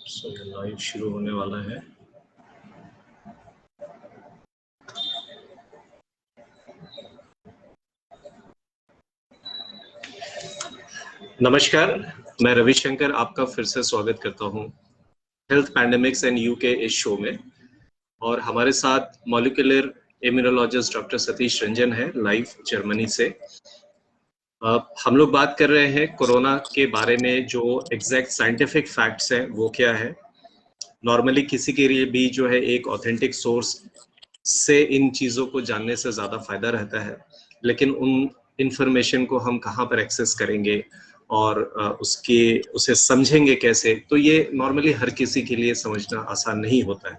सो ये लाइव शुरू होने वाला है। नमस्कार, मैं रविशंकर आपका फिर से स्वागत करता हूं हेल्थ पैंडेमिक्स एंड यूके इस शो में। और हमारे साथ molecular immunologist doctor Satish Ranjan है लाइव जर्मनी से। हम लोग बात कर रहे हैं कोरोना के बारे में, जो एग्जैक्ट साइंटिफिक फैक्ट्स हैं वो क्या है। नॉर्मली किसी के लिए भी जो है एक ऑथेंटिक सोर्स से इन चीज़ों को जानने से ज़्यादा फायदा रहता है, लेकिन उन इंफॉर्मेशन को हम कहाँ पर एक्सेस करेंगे और उसे समझेंगे कैसे, तो ये नॉर्मली हर किसी के लिए समझना आसान नहीं होता है।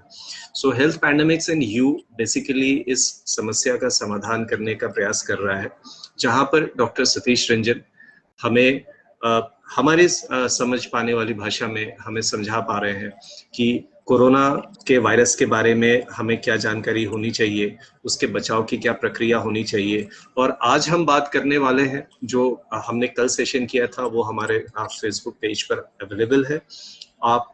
सो health pandemics and you basically इस समस्या का समाधान करने का प्रयास कर रहा है, जहाँ पर डॉक्टर सतीश रंजन हमें हमारे समझ पाने वाली भाषा में हमें समझा पा रहे हैं कि कोरोना के वायरस के बारे में हमें क्या जानकारी होनी चाहिए, उसके बचाव की क्या प्रक्रिया होनी चाहिए। और आज हम बात करने वाले हैं, जो हमने कल सेशन किया था वो हमारे फेसबुक पेज पर अवेलेबल है। आप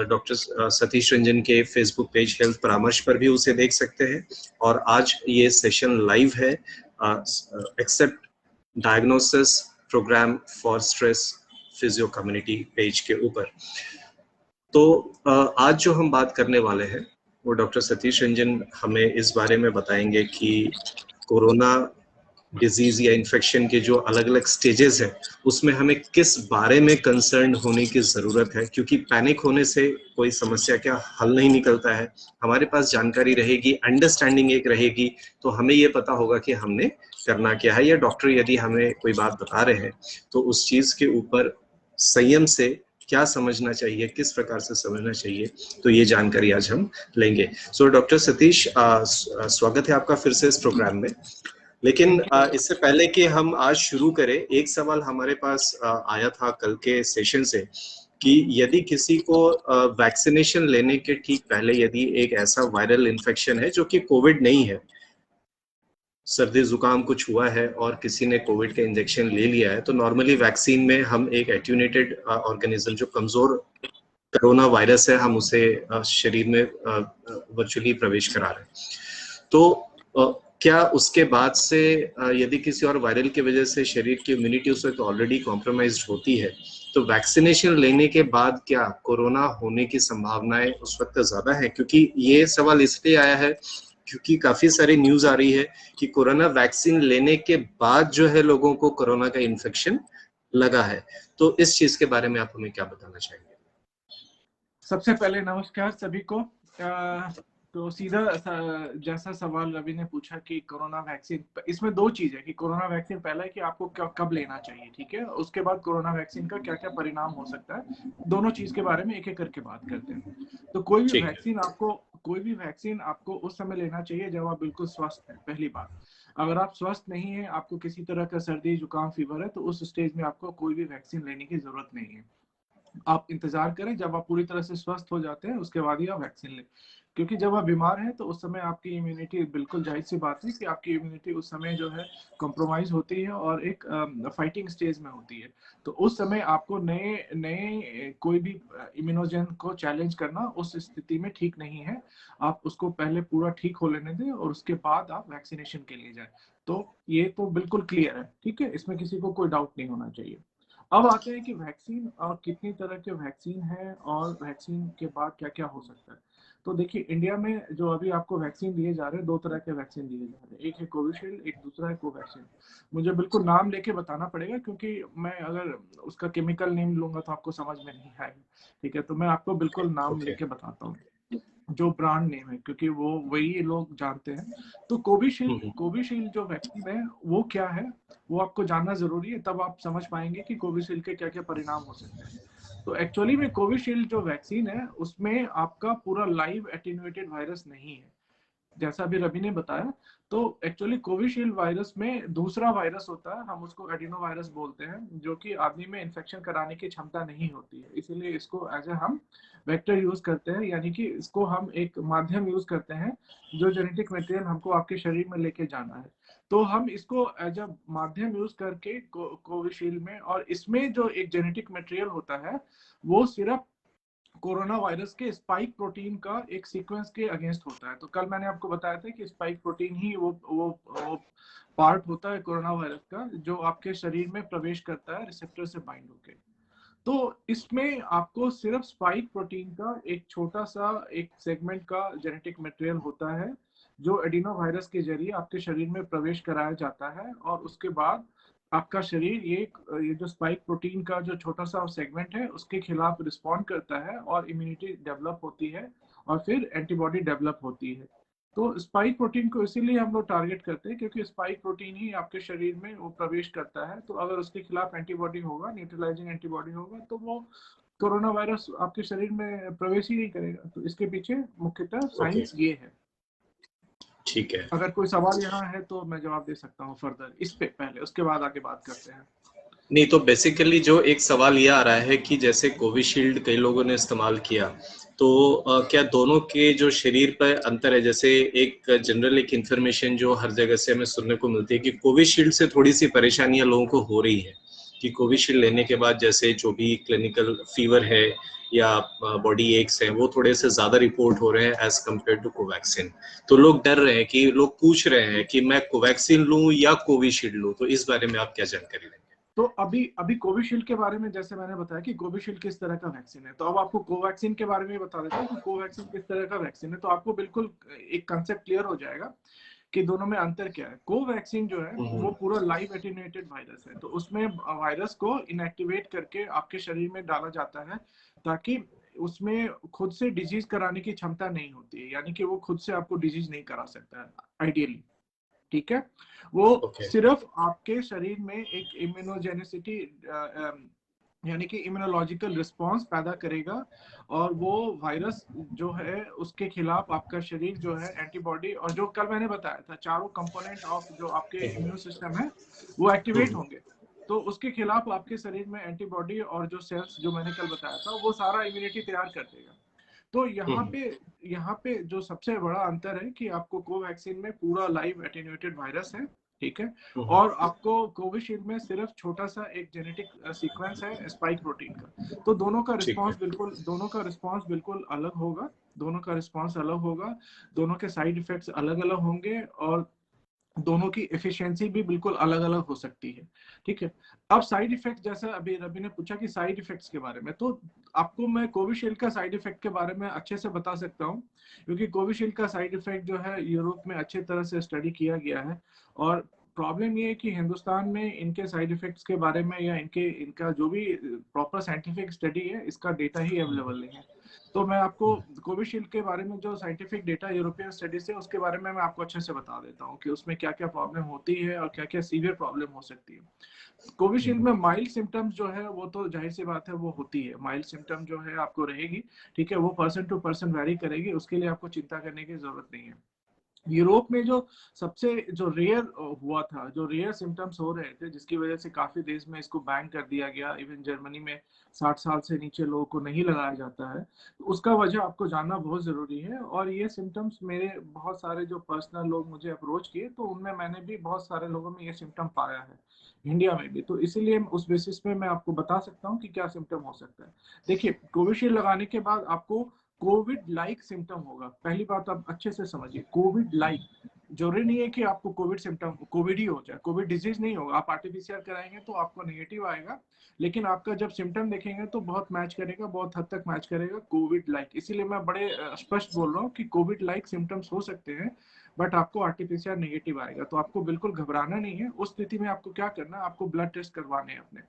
डॉक्टर सतीश रंजन के फेसबुक पेज हेल्थ परामर्श पर भी उसे देख सकते हैं। और आज ये सेशन लाइव है except diagnosis programme for stress physio community page के ऊपर। तो आज जो हम बात करने वाले हैं वो डॉक्टर सतीश रंजन हमें इस बारे में बताएंगे कि कोरोना डिजीज या इन्फेक्शन के जो अलग अलग स्टेजेस हैं उसमें हमें किस बारे में कंसर्न होने की जरूरत है, क्योंकि पैनिक होने से कोई समस्या का हल नहीं निकलता है। हमारे पास जानकारी रहेगी, अंडरस्टैंडिंग एक रहेगी, तो हमें ये पता होगा कि हमने करना क्या है, या डॉक्टर यदि हमें कोई बात बता रहे हैं तो उस चीज के ऊपर संयम से क्या समझना चाहिए, किस प्रकार से समझना चाहिए, तो ये जानकारी आज हम लेंगे। सो डॉक्टर सतीश, स्वागत है आपका फिर से इस प्रोग्राम में। लेकिन इससे पहले कि हम आज शुरू करें, एक सवाल हमारे पास आया था कल के सेशन से कि यदि किसी को वैक्सीनेशन लेने के ठीक पहले यदि एक ऐसा वायरल इन्फेक्शन है जो कि कोविड नहीं है, सर्दी जुकाम कुछ हुआ है और किसी ने कोविड का इंजेक्शन ले लिया है, तो नॉर्मली वैक्सीन में हम एक एट्यूनेटेड ऑर्गेनिज्म जो कमजोर कोरोना वायरस है, हम उसे शरीर में वर्चुअली प्रवेश करा रहे हैं। तो क्या उसके बाद से यदि किसी और वायरल की वजह से शरीर की इम्यूनिटी उस वक्त ऑलरेडी कॉम्प्रोमाइज्ड होती है, तो वैक्सीनेशन लेने के बाद क्या कोरोना होने की संभावनाएं उस वक्त ज्यादा है? क्योंकि ये सवाल इसलिए आया है क्योंकि काफी सारी न्यूज आ रही है कि कोरोना वैक्सीन लेने के बाद जो है लोगों को कोरोना का इन्फेक्शन लगा है। तो इस चीज के बारे में आप हमें क्या बताना चाहेंगे? सबसे पहले नमस्कार सभी को। तो सीधा जैसा सवाल रवि ने पूछा कि कोरोना वैक्सीन, इसमें दो चीज है कि कोरोना वैक्सीन पहला है कि आपको कब लेना चाहिए, ठीक है, उसके बाद कोरोना वैक्सीन का क्या क्या परिणाम हो सकता है, दोनों चीज के बारे में एक एक करके बात करते हैं। तो कोई भी वैक्सीन आपको उस समय लेना चाहिए जब आप बिल्कुल स्वस्थ हैं। पहली बात, अगर आप स्वस्थ नहीं है, आपको किसी तरह का सर्दी जुकाम फीवर है, तो उस स्टेज में आपको कोई भी वैक्सीन लेने की जरूरत नहीं है। आप इंतजार करें जब आप पूरी तरह से स्वस्थ हो जाते हैं, उसके बाद ही आप वैक्सीन लें। क्योंकि जब आप बीमार हैं तो उस समय आपकी इम्यूनिटी, बिल्कुल जाहिर सी बात है कि आपकी इम्यूनिटी उस समय जो है कॉम्प्रोमाइज होती है और एक फाइटिंग स्टेज में होती है। तो उस समय आपको नए नए कोई भी इम्यूनोजन को चैलेंज करना उस स्थिति में ठीक नहीं है। आप उसको पहले पूरा ठीक हो लेने दें और उसके बाद आप वैक्सीनेशन के लिए जाएं। तो ये तो बिल्कुल क्लियर है, ठीक है, इसमें किसी को कोई डाउट नहीं होना चाहिए। अब आते हैं कि वैक्सीन और कितनी तरह के वैक्सीन है और वैक्सीन के बाद क्या क्या हो सकता है। तो देखिए, इंडिया में जो अभी आपको वैक्सीन दिए जा रहे हैं, दो तरह के वैक्सीन दिए जा रहे हैं, एक है कोविशील्ड, एक दूसरा है कोवैक्सीन। मुझे बिल्कुल नाम लेके बताना पड़ेगा क्योंकि मैं अगर उसका केमिकल नेम लूंगा तो आपको समझ में नहीं आएगा, ठीक है। तो मैं आपको बिल्कुल नाम लेके बताता हूँ, जो ब्रांड नेम है, क्योंकि वो वही लोग जानते हैं। तो कोविशील्ड जो वैक्सीन है वो क्या है, वो आपको जानना जरूरी है, तब आप समझ पाएंगे कि कोविशील्ड के क्या क्या परिणाम हो सकते हैं। तो एक्चुअली में कोविशील्ड जो वैक्सीन है उसमें आपका पूरा लाइव एटेन्यूएटेड वायरस नहीं है, जैसा अभी रवि ने बताया। तो एक्चुअली कोविशील्ड वायरस में दूसरा वायरस होता है, हम उसको एडिनो वायरस बोलते हैं, जो कि आदमी में इन्फेक्शन कराने की क्षमता नहीं होती है, इसीलिए इसको एज ए हम वेक्टर यूज करते हैं, यानी कि इसको हम एक माध्यम यूज करते हैं जो जेनेटिक मटेरियल हमको आपके शरीर में लेके जाना है। तो हम इसको एज अ माध्यम यूज करके कोविशील्ड में, और इसमें जो एक जेनेटिक मटेरियल होता है वो सिर्फ कोरोना वायरस के स्पाइक प्रोटीन का एक सीक्वेंस के अगेंस्ट होता है। तो कल मैंने आपको बताया था कि स्पाइक प्रोटीन ही वो पार्ट होता है कोरोना वायरस का जो आपके शरीर में प्रवेश करता है रिसेप्टर से बाइंड होके। तो इसमें आपको सिर्फ स्पाइक प्रोटीन का एक छोटा सा एक सेगमेंट का जेनेटिक मटेरियल होता है जो एडिनो वायरस के जरिए आपके शरीर में प्रवेश कराया जाता है, और उसके बाद आपका शरीर ये जो स्पाइक प्रोटीन का जो छोटा सा सेगमेंट है उसके खिलाफ रिस्पॉन्ड करता है और इम्यूनिटी डेवलप होती है और फिर एंटीबॉडी डेवलप होती है। तो स्पाइक प्रोटीन को इसीलिए हम लोग टारगेट करते हैं क्योंकि स्पाइक प्रोटीन ही आपके शरीर में वो प्रवेश करता है। तो अगर उसके खिलाफ एंटीबॉडी होगा, न्यूट्रलाइजिंग एंटीबॉडी होगा, तो वो कोरोना वायरस आपके शरीर में प्रवेश ही नहीं करेगा। तो इसके पीछे मुख्यतः साइंस ये है। ठीक है, अगर कोई सवाल यहाँ है तो मैं जवाब दे सकता हूँ फर्दर इस पे, पहले उसके बाद आगे बात करते हैं। नहीं तो बेसिकली जो एक सवाल ये आ रहा है कि जैसे कोविशील्ड कई लोगों ने इस्तेमाल किया, तो क्या दोनों के जो शरीर पर अंतर है? जैसे एक जनरल एक इन्फॉर्मेशन जो हर जगह से हमें सुनने को मिलती है कि कोविशील्ड से थोड़ी सी परेशानियां लोगों को हो रही है कि कोविशील्ड लेने के बाद जैसे जो भी क्लिनिकल फीवर है या बॉडी एक्स है वो थोड़े से ज्यादा रिपोर्ट हो रहे हैं एज कम्पेयर टू कोवैक्सीन। तो लोग डर रहे हैं, कि लोग पूछ रहे हैं कि मैं कोवैक्सीन लूं या कोविशील्ड लूं, तो इस बारे में आप क्या जानकारी देंगे? तो अभी कोविशील्ड के बारे में जैसे मैंने बताया कि कोविशील्ड किस तरह का वैक्सीन है, तो अब आपको कोवैक्सीन के बारे में बता देता हूँ कि कोवैक्सीन किस तरह का वैक्सीन है, तो आपको बिल्कुल एक कंसेप्ट क्लियर हो जाएगा कि दोनों में अंतर क्या है। कोवैक्सीन जो है वो पूरा लाइव एटेन्यूएटेड वायरस है, तो उसमें वायरस को इनएक्टिवेट करके आपके शरीर में डाला जाता है ताकि उसमें खुद से डिजीज कराने की क्षमता नहीं होती है, यानी कि वो खुद से आपको डिजीज नहीं करा सकता है आइडियली। ठीक है, वो सिर्फ आपके शरीर में एक इम्यूनोजेनिसिटी यानी कि इम्यूनोलॉजिकल रिस्पांस पैदा करेगा और वो वायरस जो है उसके खिलाफ आपका शरीर जो है एंटीबॉडी, और जो कल मैंने बताया था चारों कंपोनेंट ऑफ जो आपके इम्यून सिस्टम है वो एक्टिवेट होंगे, तो उसके खिलाफ आपके शरीर में एंटीबॉडी और जो सेल्स जो मैंने कल बताया था वो सारा इम्यूनिटी तैयार कर देगा। तो यहाँ पे जो सबसे बड़ा अंतर है कि आपको कोवैक्सीन में पूरा लाइव एटेन्यूएटेड वायरस है, ठीक है, और आपको कोविशील्ड में सिर्फ छोटा सा एक जेनेटिक सीक्वेंस है स्पाइक प्रोटीन का। तो दोनों का रिस्पांस बिल्कुल अलग होगा, दोनों के साइड इफेक्ट्स अलग अलग होंगे और दोनों की एफिशिएंसी भी बिल्कुल अलग अलग हो सकती है। ठीक है, अब साइड इफेक्ट, जैसा अभी रवि ने पूछा कि साइड इफेक्ट्स के बारे में, तो आपको मैं कोविशील्ड का साइड इफेक्ट के बारे में अच्छे से बता सकता हूँ क्योंकि कोविशील्ड का साइड इफेक्ट जो है यूरोप में अच्छे तरह से स्टडी किया गया है, और प्रॉब्लम ये है कि हिंदुस्तान में इनके साइड इफेक्ट्स के बारे में या इनका जो भी प्रॉपर साइंटिफिक स्टडी है इसका डेटा ही अवेलेबल नहीं है। तो मैं आपको कोविशील्ड के बारे में जो साइंटिफिक डेटा यूरोपियन स्टडी से उसके बारे में मैं आपको अच्छे से बता देता हूँ कि उसमें क्या क्या प्रॉब्लम होती है और क्या क्या सीवियर प्रॉब्लम हो सकती है। कोविशील्ड में माइल्ड सिम्टम्स जो है वो तो जाहिर सी बात है वो होती है, माइल्ड सिम्टम जो है आपको रहेगी, ठीक है, वो पर्सन टू पर्सन वेरी करेगी, उसके लिए आपको चिंता करने की जरूरत नहीं है। यूरोप में जो सबसे जो रेयर हुआ था, जो रेयर सिम्टम्स हो रहे थे जिसकी वजह से काफी देश में इसको बैन कर दिया गया, इवन जर्मनी में 60 साल से नीचे लोगों को नहीं लगाया जाता है, तो उसका वजह आपको जानना बहुत जरूरी है। और ये सिम्टम्स मेरे बहुत सारे जो पर्सनल लोग मुझे अप्रोच किए तो उनमें मैंने भी बहुत सारे लोगों में ये सिम्टम पाया है, इंडिया में भी, तो इसीलिए उस बेसिस पे मैं आपको बता सकता हूँ कि क्या सिम्टम हो सकता है। देखिए, कोविशील्ड लगाने के बाद आपको कोविड लाइक सिम्टम होगा, पहली बात आप अच्छे से समझिए, कोविड लाइक, जरूरी नहीं है कि आपको कोविड सिम्टम कोविड ही हो जाए, कोविड डिजीज नहीं होगा, आप आरटीपीसीआर कराएंगे तो आपको नेगेटिव आएगा, लेकिन आपका जब सिम्टम देखेंगे तो बहुत मैच करेगा, बहुत हद तक मैच करेगा कोविड लाइक। इसीलिए मैं बड़े स्पष्ट बोल रहा हूँ कि कोविड लाइक सिम्टम्स हो सकते हैं बट आपको आरटीपीसीआर नेगेटिव आएगा, तो आपको बिल्कुल घबराना नहीं है। उस स्थिति में आपको क्या करना है, आपको ब्लड टेस्ट करवाने हैं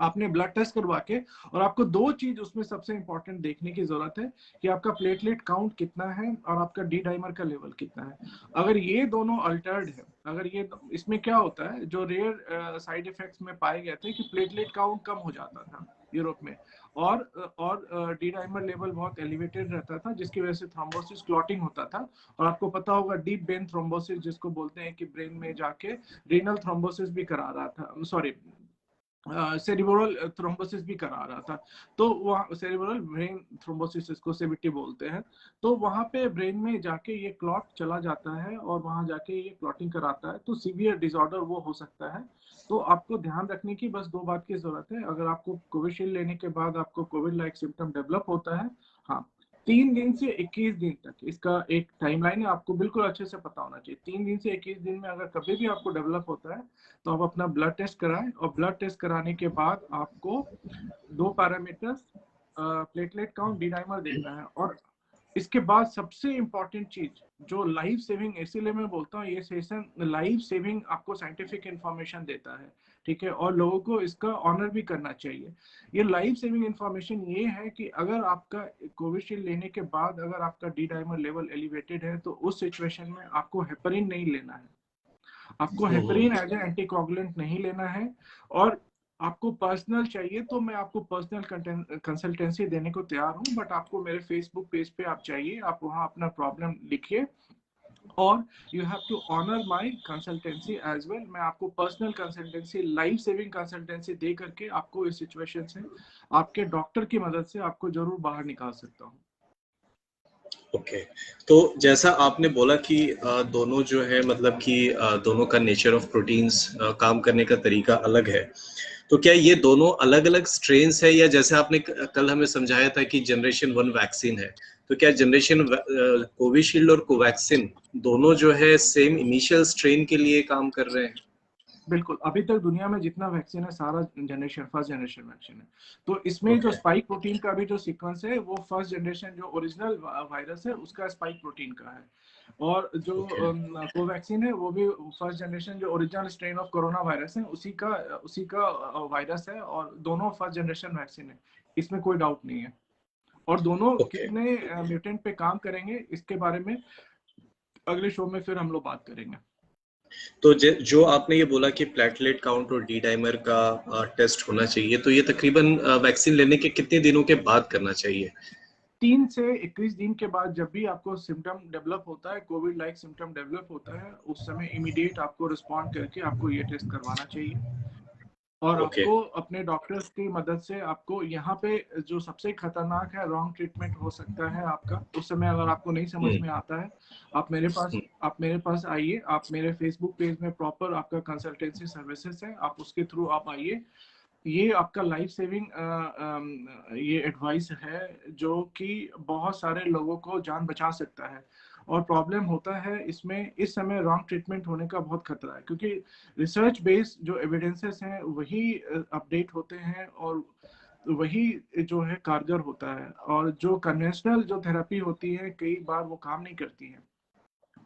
आपने ब्लड टेस्ट करवा के, और आपको दो चीज उसमें सबसे इंपॉर्टेंट देखने की जरूरत है कि आपका प्लेटलेट काउंट कितना है और आपका डी डाइमर का लेवल कितना है। अगर ये दोनों अल्टर्ड है, अगर ये, इसमें क्या होता है, जो रेयर साइड इफेक्ट्स में पाए गए थे कि प्लेटलेट काउंट कम हो जाता था यूरोप में, और डी डाइमर लेवल बहुत एलिवेटेड रहता था जिसकी वजह से थ्रोम्बोसिस क्लॉटिंग होता था। और आपको पता होगा डीप वेन थ्रोम्बोसिस जिसको बोलते हैं कि ब्रेन में जाके रीनल थ्रोम्बोसिस भी करा रहा था, सॉरी सेरिब्रल थ्रोम्बोसिस भी करा रहा था। तो वहाँ सेरिब्रल ब्रेन थ्रोम्बोसिस इसको सीबीटी बोलते हैं। तो वहाँ पे ब्रेन में जाके ये क्लॉट चला जाता है और वहाँ जाके ये क्लॉटिंग कराता है, तो सीवियर डिसऑर्डर वो हो सकता है। तो आपको ध्यान रखने की बस 2 बात की जरूरत है। अगर आपको कोविशील्ड लेने के बाद आपको कोविड लाइक सिम्टम डेवलप होता है, हाँ, 3 दिन से 21 दिन तक इसका एक टाइमलाइन है, आपको बिल्कुल अच्छे से पता होना चाहिए। 3 दिन से 21 दिन में अगर कभी भी आपको डेवलप होता है तो आप अपना ब्लड टेस्ट कराएं, और ब्लड टेस्ट कराने के बाद आपको 2 parameters, platelet count, D dimer देखना है। और इसके बाद सबसे इंपॉर्टेंट चीज जो लाइफ सेविंग, इसीलिए मैं बोलता हूँ ये सेशन लाइफ सेविंग आपको साइंटिफिक इंफॉर्मेशन देता है, ठीक है, और लोगों को इसका ऑनर भी करना चाहिए। ये लाइफ सेविंग इंफॉर्मेशन ये है कि अगर आपका कोविशील्ड लेने के बाद अगर आपका डी डाइमर लेवल एलिवेटेड है तो उस सिचुएशन में आपको हेपरिन नहीं लेना है। आपको हेपरिन एज ए एंटीकोगुलेंट नहीं लेना है। और आपको पर्सनल चाहिए तो मैं आपको पर्सनल कंसल्टेंसी देने को तैयार हूं, बट आपको मेरे फेसबुक पेज पे आप चाहिए, आप वहां अपना प्रॉब्लम लिखिए और you have to honour my consultancy as well. मैं आपको personal consultancy, life saving consultancy दे करके आपको इस सिचुएशन से आपके डॉक्टर की मदद से आपको जरूर बाहर निकाल सकता हूँ। ओके तो जैसा आपने बोला कि दोनों जो है मतलब कि दोनों का नेचर ऑफ प्रोटीन्स काम करने का तरीका अलग है, तो क्या ये दोनों अलग अलग स्ट्रेन्स है, या जैसे आपने कल हमें समझाया था कि जनरेशन 1 वैक्सीन है, तो क्या जनरेशन कोविशील्ड और कोवैक्सिन दोनों जो है सेम इनिशियल स्ट्रेन के लिए काम कर रहे हैं? बिल्कुल, अभी तक दुनिया में जितना वैक्सीन है सारा जनरेशन फर्स्ट जनरेशन वैक्सीन है। तो इसमें जो स्पाइक प्रोटीन का भी जो सीक्वेंस है वो फर्स्ट जनरेशन जो ओरिजिनल वायरस है उसका स्पाइक प्रोटीन का है, और जो कोवैक्सीन है वो भी फर्स्ट जनरेशन जो original strain of corona virus है उसी का वायरस है, और दोनों फर्स्ट जनरेशन वैक्सीन है, इसमें कोई डाउट नहीं है। और दोनों कितने म्यूटेंट पे काम करेंगे इसके बारे में अगले शो में फिर हम लोग बात करेंगे। तो जो आपने ये बोला कि प्लेटलेट काउंट और डी डाइमर का टेस्ट होना चाहिए, तो ये तकरीबन वैक्सीन लेने के कितने दिनों के बाद करना चाहिए? 3 से 21 दिन के बाद जब भी आपको सिम्टम डेवलप होता है, कोविड लाइक सिम्टम डेवलप होता है, उस समय इमीडिएट आपको रिस्पॉन्ड करके आपको ये टेस्ट करवाना चाहिए। और आपको अपने डॉक्टर्स की मदद से आपको यहाँ पे जो सबसे खतरनाक है रॉन्ग ट्रीटमेंट हो सकता है आपका, उस समय अगर आपको नहीं समझ में आता है आप मेरे पास आइए, आप मेरे फेसबुक पेज में प्रॉपर आपका कंसल्टेंसी सर्विसेज है, आप उसके थ्रू आप आइए। ये आपका लाइफ सेविंग ये एडवाइस है जो कि बहुत सारे लोगों को जान बचा सकता है। और प्रॉब्लम होता है इसमें इस समय रॉन्ग ट्रीटमेंट होने का बहुत खतरा है, क्योंकि रिसर्च बेस्ड जो एविडेंसेस हैं वही अपडेट होते हैं और वही जो है कारगर होता है, और जो कन्वेंशनल जो थेरेपी होती है कई बार वो काम नहीं करती है।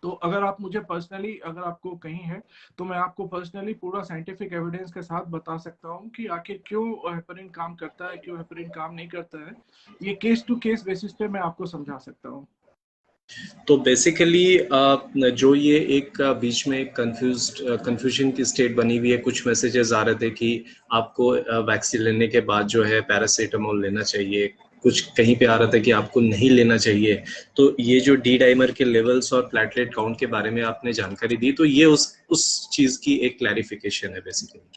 तो अगर आप मुझे पर्सनली अगर आपको कहीं है तो मैं आपको पर्सनली पूरा साइंटिफिक एविडेंस के साथ बता सकता हूँ कि आखिर क्यों हेपरिन काम करता है, क्यों हेपरिन काम नहीं करता है। ये केस टू केस बेसिस पे मैं आपको समझा सकता हूँ। तो बेसिकली जो ये एक बीच में कंफ्यूजन की स्टेट बनी हुई है, कुछ मैसेजेस आ रहे थे कि आपको वैक्सीन लेने के बाद जो है पैरासीटामोल लेना चाहिए, कुछ कहीं पे आ रहा था कि आपको नहीं लेना चाहिए। तो ये जो डी डाइमर के लेवल्स और प्लेटलेट काउंट के बारे में आपने जानकारी दी, तो ये उस चीज की एक क्लैरिफिकेशन है basically.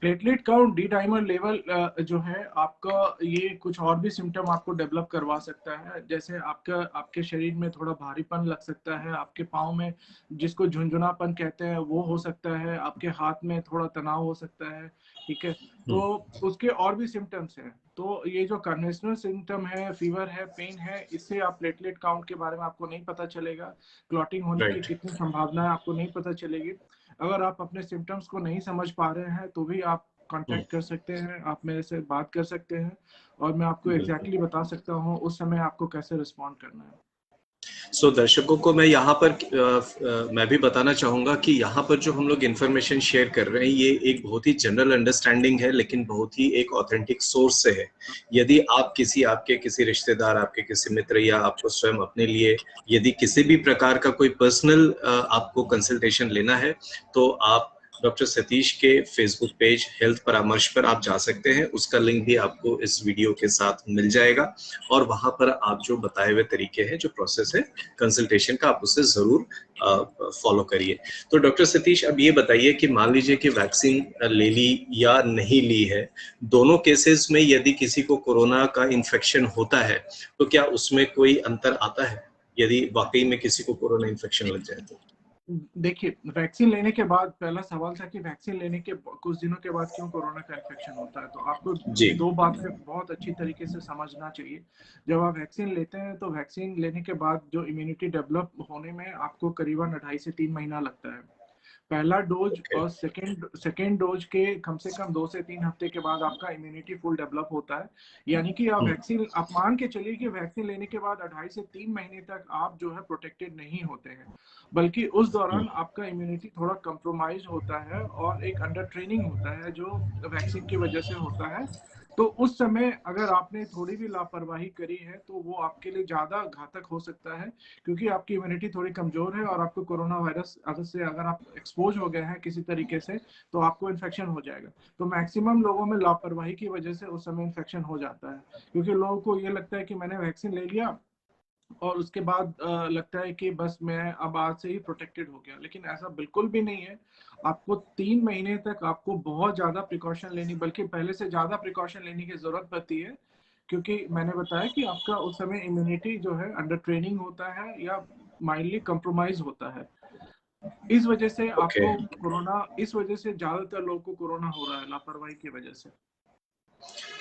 Platelet count, D dimer level जो है आपका ये कुछ और भी सिम्टम आपको डेवलप करवा सकता है, जैसे आपके शरीर में थोड़ा भारीपन लग सकता है, आपके पाँव में जिसको झुंझुनापन कहते हैं वो हो सकता है, आपके हाथ में थोड़ा तनाव हो सकता है, ठीक है। तो उसके और भी सिम्टम्स हैं। तो ये जो कन्वेंशनल सिम्टम है, फीवर है, पेन है, इससे आप प्लेटलेट काउंट के बारे में आपको नहीं पता चलेगा, क्लॉटिंग होने की कितनी संभावना है आपको नहीं पता चलेगी। अगर आप अपने सिम्टम्स को नहीं समझ पा रहे हैं तो भी आप कांटेक्ट कर सकते हैं, आप मेरे से बात कर सकते हैं और मैं आपको एग्जैक्टली बता सकता हूँ उस समय आपको कैसे रिस्पॉन्ड करना है। सो दर्शकों को मैं यहाँ पर मैं भी बताना चाहूंगा कि यहाँ पर जो हम लोग इन्फॉर्मेशन शेयर कर रहे हैं ये एक बहुत ही जनरल अंडरस्टैंडिंग है, लेकिन बहुत ही एक ऑथेंटिक सोर्स से है। यदि आप आपके किसी रिश्तेदार, आपके किसी मित्र या आपको स्वयं अपने लिए यदि किसी भी प्रकार का कोई पर्सनल आपको कंसल्टेशन लेना है, तो आप डॉक्टर सतीश के फेसबुक पेज हेल्थ परामर्श पर आप जा सकते हैं, उसका लिंक भी आपको इस वीडियो के साथ मिल जाएगा और वहां पर आप जो बताए हुए तरीके हैं, जो प्रोसेस है कंसल्टेशन का, आप उसे जरूर फॉलो करिए। तो डॉक्टर सतीश, अब ये बताइए कि मान लीजिए कि वैक्सीन ले ली या नहीं ली है, दोनों केसेस में यदि किसी को कोरोना का इन्फेक्शन होता है तो क्या उसमें कोई अंतर आता है, यदि वाकई में किसी को कोरोना इन्फेक्शन लग जाए तो? देखिए, वैक्सीन लेने के बाद पहला सवाल था कि वैक्सीन लेने के कुछ दिनों के बाद क्यों कोरोना का इन्फेक्शन होता है। तो आपको जी। दो बातें बहुत अच्छी तरीके से समझना चाहिए। जब आप वैक्सीन लेते हैं तो वैक्सीन लेने के बाद जो इम्यूनिटी डेवलप होने में आपको करीबन 2.5 से 3 महीना लगता है। पहला डोज ओके। और सेकेंड डोज के कम से कम 2 से 3 हफ्ते के बाद आपका इम्यूनिटी फुल डेवलप होता है। यानी कि आप मान के चलिए कि वैक्सीन लेने के बाद 2.5 से 3 महीने तक आप जो है प्रोटेक्टेड नहीं होते हैं, बल्कि उस दौरान आपका इम्यूनिटी थोड़ा कंप्रोमाइज होता है और एक अंडर ट्रेनिंग होता है जो वैक्सीन की वजह से होता है। तो उस समय अगर आपने थोड़ी भी लापरवाही करी है तो वो आपके लिए ज्यादा घातक हो सकता है, क्योंकि आपकी इम्यूनिटी थोड़ी कमजोर है और आपको कोरोना वायरस से अगर आप एक्सपोज हो गए हैं किसी तरीके से तो आपको इन्फेक्शन हो जाएगा। तो मैक्सिमम लोगों में लापरवाही की वजह से उस समय इन्फेक्शन हो जाता है, क्योंकि लोगों को ये लगता है कि मैंने वैक्सीन ले लिया और उसके बाद लगता है कि बस मैं अब आज से ही प्रोटेक्टेड हो गया, लेकिन ऐसा बिल्कुल भी नहीं है। आपको 3 महीने तक आपको बहुत ज्यादा प्रिकॉशन लेनी, बल्कि पहले से ज्यादा प्रिकॉशन लेने की जरूरत पड़ती है, क्योंकि मैंने बताया कि आपका उस समय इम्यूनिटी जो है अंडर ट्रेनिंग होता है या माइल्डली कंप्रोमाइज होता है। इस वजह से ओके। आपको कोरोना, इस वजह से ज्यादातर लोगों को कोरोना हो रहा है, लापरवाही की वजह से।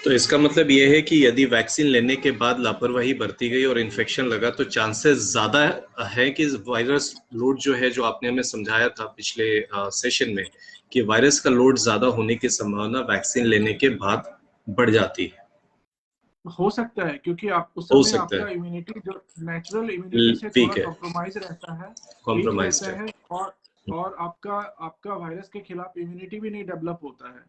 तो इसका मतलब ये है कि यदि वैक्सीन लेने के बाद लापरवाही बरती गई और इन्फेक्शन लगा तो चांसेस ज्यादा है कि वायरस लोड जो है, जो आपने हमें समझाया था पिछले सेशन में, कि वायरस का लोड ज्यादा होने की संभावना वैक्सीन लेने के बाद बढ़ जाती है। हो सकता है, क्योंकि आप उस हो समय सकता आपका है। इम्यूनिटी जो नेचुरल इम्यूनिटी से थोड़ा वीक है। कॉम्प्रोमाइज रहता है, वीक कॉम्प्रोमाइज्ड रहता है। है। और आपका आपका वायरस के खिलाफ इम्यूनिटी भी नहीं डेवलप होता है।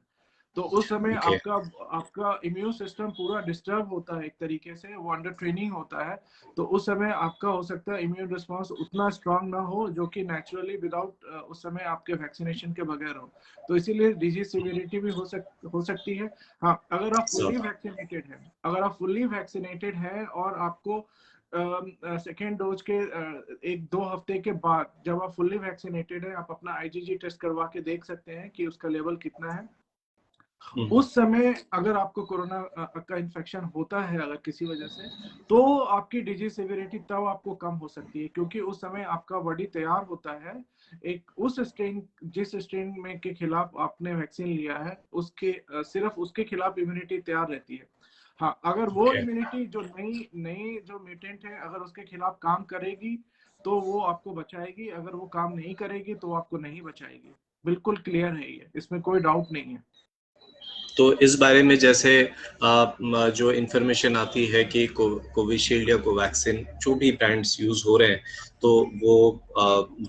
तो उस समय ओके। आपका आपका इम्यून सिस्टम पूरा डिस्टर्ब होता है, एक तरीके से वो अंडर ट्रेनिंग होता है। तो उस समय आपका हो सकता है इम्यून रिस्पांस उतना स्ट्रांग ना हो जो कि नेचुरली विदाउट उस समय आपके वैक्सीनेशन के बगैर हो। तो इसीलिए डिजीज सिवियरिटी भी हो सकती है। हाँ, अगर आप फुल्ली ज्यादा। वैक्सीनेटेड हैं, अगर आप फुल्ली वैक्सीनेटेड हैं और आपको सेकेंड डोज के 1-2 हफ्ते के बाद जब आप फुल्ली वैक्सीनेटेड है, आप अपना आईजीजी टेस्ट करवा के देख सकते हैं कि उसका लेवल कितना है। उस समय अगर आपको कोरोना का इन्फेक्शन होता है अगर किसी वजह से, तो आपकी डिजीज सिवियरिटी तब आपको कम हो सकती है, क्योंकि उस समय आपका बॉडी तैयार होता है एक उस स्ट्रेन, जिस स्ट्रेन में के खिलाफ आपने वैक्सीन लिया है उसके सिर्फ उसके खिलाफ इम्यूनिटी तैयार रहती है। हाँ, अगर वो ओके। इम्यूनिटी जो नई नई जो म्यूटेंट है अगर उसके खिलाफ काम करेगी तो वो आपको बचाएगी, अगर वो काम नहीं करेगी तो आपको नहीं बचाएगी। बिल्कुल क्लियर है ये, इसमें कोई डाउट नहीं है। तो इस बारे में जैसे जो इन्फॉर्मेशन आती है कि कोविशील्ड या कोवैक्सिन जो भी ब्रांड्स यूज हो रहे हैं, तो वो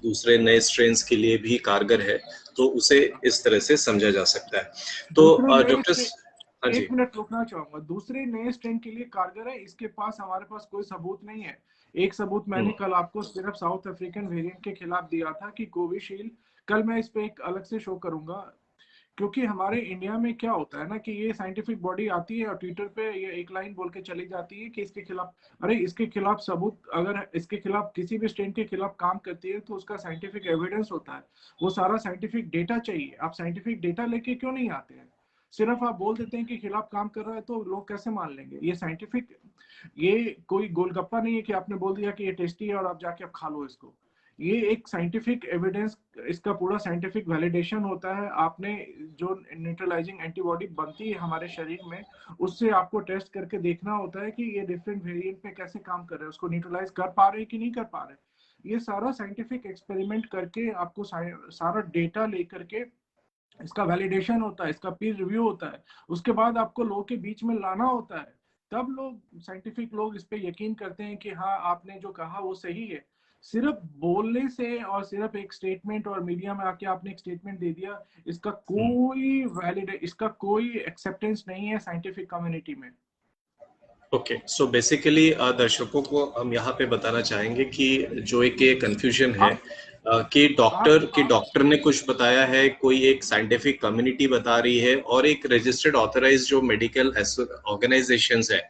दूसरे नए स्ट्रेन्स के लिए भी कारगर है, तो उसे इस तरह से समझा जा सकता है। तो दूसरे नए डॉक्टर, हाँ एक जी। मिनट रुकना चाहूंगा, दूसरे नए स्ट्रेन के लिए कारगर है, इसके पास हमारे पास कोई सबूत नहीं है। एक सबूत मैंने कल आपको सिर्फ साउथ अफ्रीकन वेरिएंट के खिलाफ दिया था कि कोविशील्ड, कल मैं इस पे एक अलग से शो करूंगा। क्योंकि हमारे इंडिया में क्या होता है ना कि ये साइंटिफिक बॉडी आती है और ट्विटर पे ये एक लाइन बोल के चली जाती है कि इसके खिलाफ, अरे इसके खिलाफ सबूत, अगर इसके खिलाफ किसी भी स्ट्रेन के खिलाफ काम करती है तो उसका साइंटिफिक एविडेंस होता है, वो सारा साइंटिफिक डेटा चाहिए। आप साइंटिफिक डेटा लेके क्यों नहीं आते हैं? सिर्फ आप बोल देते हैं कि खिलाफ काम कर रहा है तो लोग कैसे मान लेंगे? ये साइंटिफिक, ये कोई गोलगप्पा नहीं है कि आपने बोल दिया कि ये टेस्टी है और आप जाके आप खा लो इसको। ये एक साइंटिफिक एविडेंस, इसका पूरा साइंटिफिक वैलिडेशन होता है। आपने जो न्यूट्रलाइजिंग एंटीबॉडी बनती है हमारे शरीर में, उससे आपको टेस्ट करके देखना होता है कि ये डिफरेंट वेरिएंट पे कैसे काम कर रहे हैं, उसको न्यूट्रलाइज कर पा रहे हैं कि नहीं कर पा रहे। ये सारा साइंटिफिक एक्सपेरिमेंट करके आपको सारा डेटा लेकर के इसका वैलिडेशन होता है, इसका पीर रिव्यू होता है, उसके बाद आपको लोगों के बीच में लाना होता है। तब लोग, साइंटिफिक लोग इस पे यकीन करते हैं कि हाँ आपने जो कहा वो सही है। सिर्फ बोलने से और सिर्फ एक स्टेटमेंट और मीडिया में आके आपने एक स्टेटमेंट दे दिया, इसका कोई वैलिड, इसका कोई एक्सेप्टेंस नहीं है साइंटिफिक कम्युनिटी में। ओके, सो बेसिकली दर्शकों को हम यहाँ पे बताना चाहेंगे कि जो एक ये कंफ्यूजन है, आप कि डॉक्टर ने कुछ बताया है, कोई एक साइंटिफिक कम्युनिटी बता रही है, और एक रजिस्टर्ड ऑथराइज्ड जो मेडिकल ऑर्गेनाइजेशंस है,